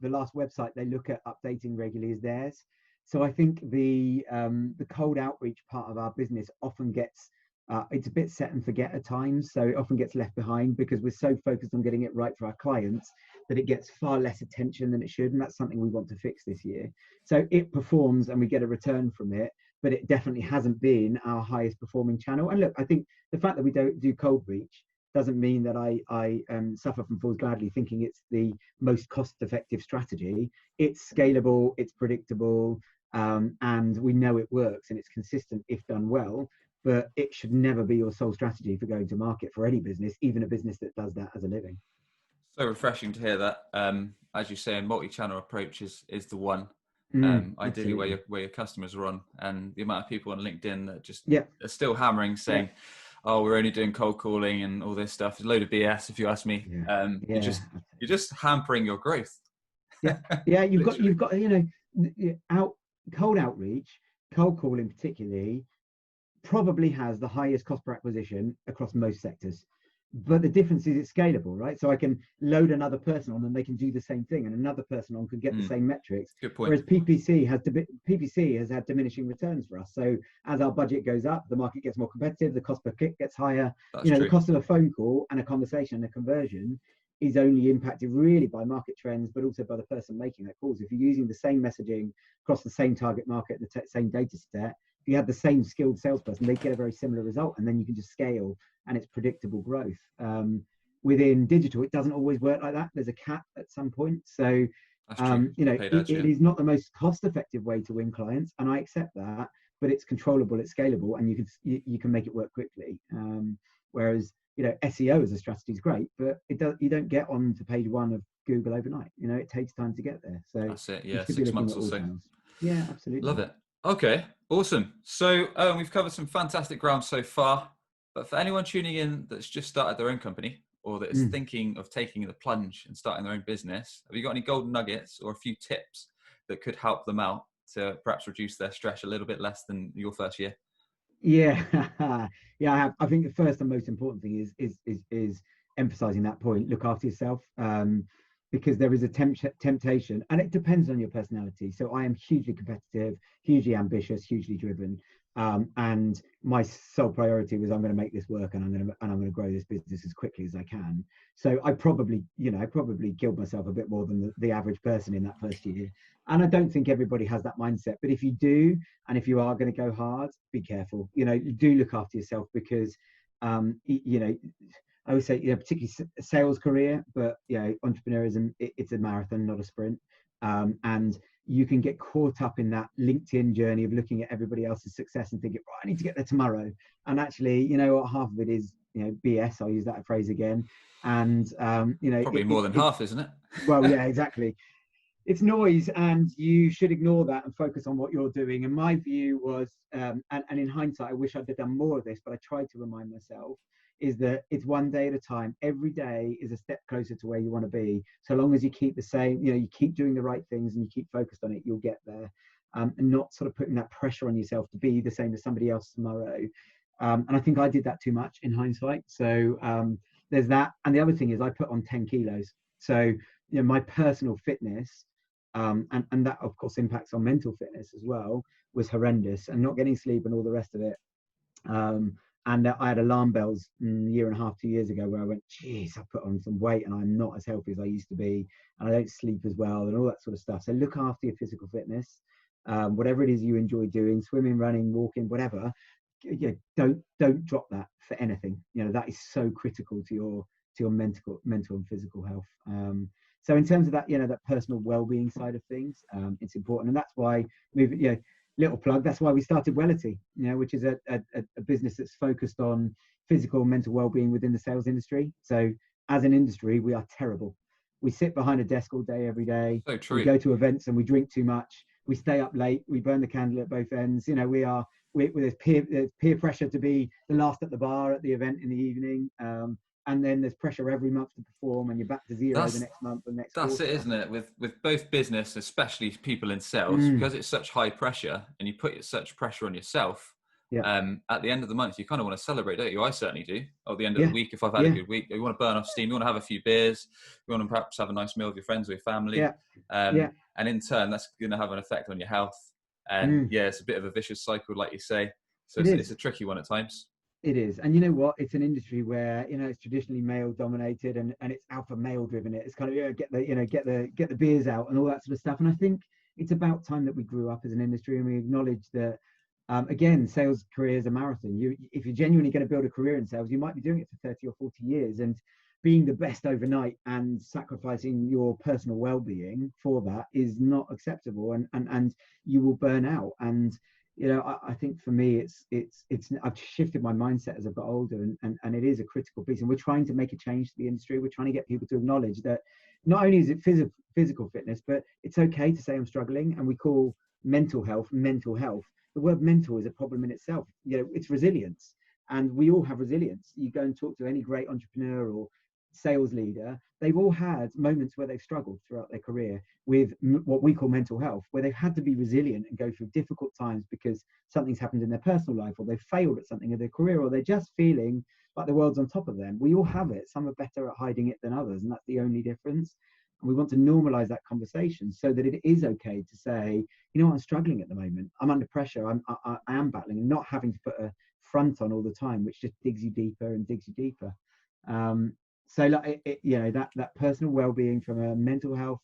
the last website they look at updating regularly is theirs. So I think the cold outreach part of our business often gets, it's a bit set and forget at times. So it often gets left behind because we're so focused on getting it right for our clients that it gets far less attention than it should. And that's something we want to fix this year. So it performs and we get a return from it, but it definitely hasn't been our highest performing channel. And look, I think the fact that we don't do cold reach doesn't mean that I suffer from fools gladly thinking it's the most cost effective strategy. It's scalable, it's predictable, and we know it works and it's consistent if done well. But it should never be your sole strategy for going to market for any business, even a business that does that as a living. So refreshing to hear that. As you say, a multi-channel approach is the one. Ideally, where your customers are on, and the amount of people on LinkedIn that just are still hammering, saying, "Oh, we're only doing cold calling and all this stuff." It's a load of BS, if you ask me. You're just hampering your growth. You've got cold outreach, cold calling particularly, probably has the highest cost per acquisition across most sectors. but the difference is it's scalable, right? So I can load another person on and they can do the same thing, and another person on can get the same metrics. Good point. Whereas PPC has had diminishing returns for us. So as our budget goes up, the market gets more competitive, the cost per click gets higher. That's true. The cost of a phone call and a conversation and a conversion is only impacted really by market trends, but also by the person making that calls. If you're using the same messaging across the same target market, the same data set, if you had the same skilled salesperson, they'd get a very similar result, and then you can just scale, and it's predictable growth. Within digital, it doesn't always work like that. There's a cap at some point. So, it is not the most cost-effective way to win clients, and I accept that. But it's controllable, it's scalable, and you can make it work quickly. Whereas SEO as a strategy is great, but you don't get on to page 1 of Google overnight. it takes time to get there. So that's it. Yeah, 6 months or so. Channels. Yeah, absolutely. Love it. Okay, awesome. So we've covered some fantastic ground so far, but for anyone tuning in that's just started their own company or that is thinking of taking the plunge and starting their own business, have you got any golden nuggets or a few tips that could help them out to perhaps reduce their stress a little bit less than your first year? Yeah, yeah. I think the first and most important thing is emphasizing that point. Look after yourself, because there is a temptation, and it depends on your personality. So I am hugely competitive, hugely ambitious, hugely driven, and my sole priority was I'm going to make this work, and I'm going to grow this business as quickly as I can. So I probably killed myself a bit more than the average person in that first year. And I don't think everybody has that mindset. But if you do, and if you are going to go hard, be careful. Do look after yourself, because I would say, particularly a sales career, but entrepreneurism, it's a marathon, not a sprint. And you can get caught up in that LinkedIn journey of looking at everybody else's success and thinking, right, I need to get there tomorrow. And actually, half of it is, BS. I'll use that phrase again. And, probably more than half, isn't it? Well, yeah, exactly. It's noise, and you should ignore that and focus on what you're doing. And my view was, and in hindsight, I wish I'd done more of this, but I tried to remind myself, is that it's one day at a time. Every day is a step closer to where you want to be. So long as you keep the same, you keep doing the right things and you keep focused on it, you'll get there. And not sort of putting that pressure on yourself to be the same as somebody else tomorrow. And I think I did that too much in hindsight. So there's that. And the other thing is I put on 10 kilos. So, my personal fitness, and that of course impacts on mental fitness as well, was horrendous, and not getting sleep and all the rest of it. And I had alarm bells a year and a half, 2 years ago, where I went, geez, I put on some weight and I'm not as healthy as I used to be, and I don't sleep as well, and all that sort of stuff. So look after your physical fitness, whatever it is you enjoy doing, swimming, running, walking, whatever. Don't drop that for anything. That is so critical to your mental and physical health. So in terms of that, that personal well-being side of things, it's important, and that's why little plug. That's why we started Wellity, which is a business that's focused on physical and mental well-being within the sales industry. So as an industry, we are terrible. We sit behind a desk all day, every day. So true. We go to events and we drink too much. We stay up late. We burn the candle at both ends. There's peer pressure to be the last at the bar at the event in the evening. And then there's pressure every month to perform, and you're back to zero the next month and next quarter. That's it, isn't it? With both business, especially people in sales, because it's such high pressure and you put such pressure on yourself. Yeah. At the end of the month, you kind of want to celebrate, don't you? I certainly do. At the end of the week, if I've had a good week, you want to burn off steam. You want to have a few beers. You want to perhaps have a nice meal with your friends or your family. And in turn, that's going to have an effect on your health. And it's a bit of a vicious cycle, like you say. So it's a tricky one at times. It is. And you know what? It's an industry where, it's traditionally male dominated, and it's alpha male driven. It's kind of, get the beers out and all that sort of stuff. And I think it's about time that we grew up as an industry and we acknowledge that, again, sales career is a marathon. If you're genuinely going to build a career in sales, you might be doing it for 30 or 40 years, and being the best overnight and sacrificing your personal well-being for that is not acceptable, and you will burn out. And I think for me, it's I've shifted my mindset as I've got older, and it is a critical piece. And we're trying to make a change to the industry. We're trying to get people to acknowledge that not only is it physical fitness, but it's okay to say I'm struggling. And we call mental health. The word mental is a problem in itself. It's resilience, and we all have resilience. You go and talk to any great entrepreneur or sales leader, they've all had moments where they've struggled throughout their career with what we call mental health, where they've had to be resilient and go through difficult times because something's happened in their personal life, or they've failed at something in their career, or they're just feeling like the world's on top of them. We all have it. Some are better at hiding it than others, and that's the only difference. And we want to normalize that conversation so that it is okay to say, you know what, I'm struggling at the moment. I'm under pressure. I am battling, and not having to put a front on all the time, which just digs you deeper and digs you deeper. So like that personal well-being from a mental health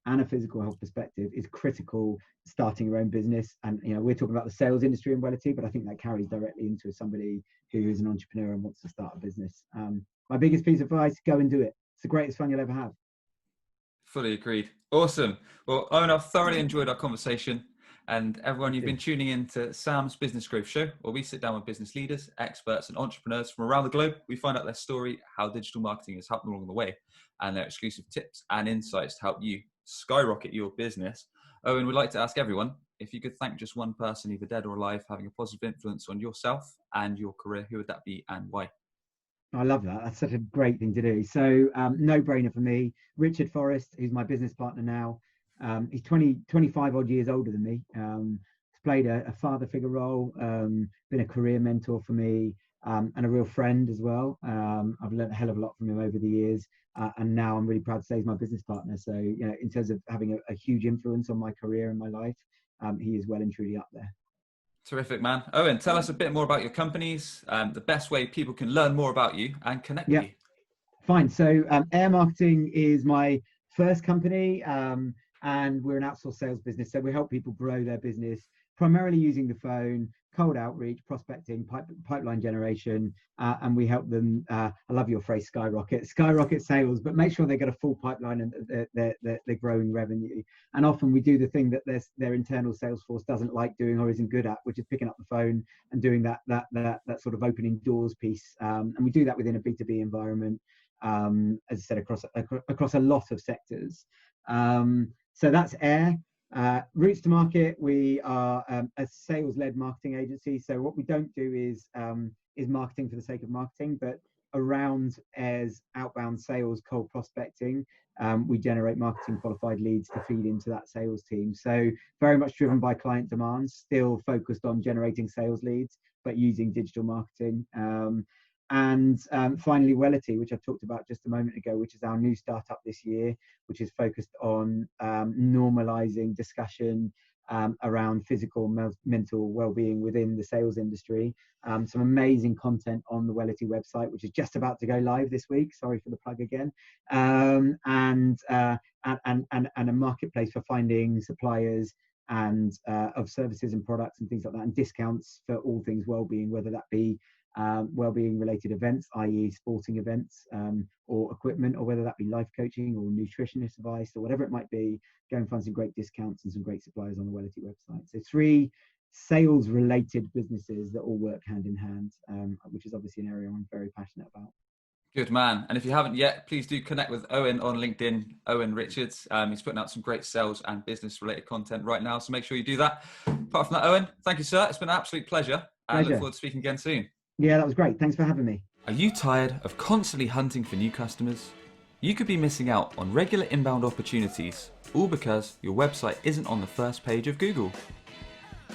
and a physical health perspective is critical starting your own business. And we're talking about the sales industry in Wellity, but I think that carries directly into somebody who is an entrepreneur and wants to start a business. My biggest piece of advice: go and do it. It's the greatest fun you'll ever have. Fully agreed. Awesome. Well, Owen, I've thoroughly enjoyed our conversation. And everyone, you've been tuning in to Sam's Business Growth Show, where we sit down with business leaders, experts, and entrepreneurs from around the globe. We find out their story, how digital marketing has helped them along the way, and their exclusive tips and insights to help you skyrocket your business. Owen, we'd like to ask everyone, if you could thank just one person, either dead or alive, having a positive influence on yourself and your career, who would that be and why? I love that. That's such a great thing to do. So no brainer for me. Richard Forrest, who's my business partner now. He's 25 odd years older than me. He's played a father figure role, been a career mentor for me, and a real friend as well. I've learned a hell of a lot from him over the years. And now I'm really proud to say he's my business partner. So, in terms of having a huge influence on my career and my life, he is well and truly up there. Terrific, man. Owen, tell us a bit more about your companies, the best way people can learn more about you and connect with you. Fine. So Air Marketing is my first company, and we're an outsourced sales business. So we help people grow their business primarily using the phone, cold outreach, prospecting, pipeline generation, and we help them, I love your phrase, skyrocket sales, but make sure they get a full pipeline and they're growing revenue. And often we do the thing that their internal sales force doesn't like doing or isn't good at, which is picking up the phone and doing that sort of opening doors piece. And we do that within a B2B environment, as I said, across a lot of sectors. So that's Air. Routes to market, we are a sales-led marketing agency. So what we don't do is marketing for the sake of marketing, but around Air's outbound sales, cold prospecting, we generate marketing qualified leads to feed into that sales team. So very much driven by client demands, still focused on generating sales leads, but using digital marketing. And finally, Wellity, which I talked about just a moment ago, which is our new startup this year, which is focused on normalizing discussion around physical, mental well-being within the sales industry. Some amazing content on the Wellity website, which is just about to go live this week. Sorry for the plug again. And a marketplace for finding suppliers and of services and products and things like that, and discounts for all things well-being, whether that be well-being related events, i.e. sporting events, or equipment, or whether that be life coaching or nutritionist advice or whatever it might be. Go and find some great discounts and some great suppliers on the Wellity website. So 3 sales related businesses that all work hand in hand, which is obviously an area I'm very passionate about. Good man. And if you haven't yet, please do connect with Owen on LinkedIn, Owen Richards. He's putting out some great sales and business related content right now, so make sure you do that. Apart from that, Owen, thank you, sir. It's been an absolute pleasure. And I look forward to speaking again soon. Yeah, that was great. Thanks for having me. Are you tired of constantly hunting for new customers? You could be missing out on regular inbound opportunities, all because your website isn't on the first page of Google.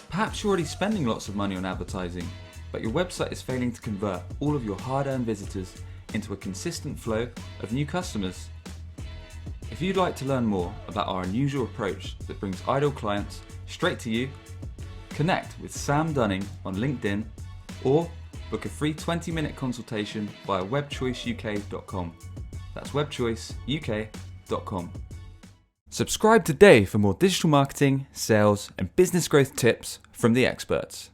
Perhaps you're already spending lots of money on advertising, but your website is failing to convert all of your hard-earned visitors into a consistent flow of new customers. If you'd like to learn more about our unusual approach that brings ideal clients straight to you, connect with Sam Dunning on LinkedIn or book a free 20-minute consultation via webchoiceuk.com. That's webchoiceuk.com. Subscribe today for more digital marketing, sales, and business growth tips from the experts.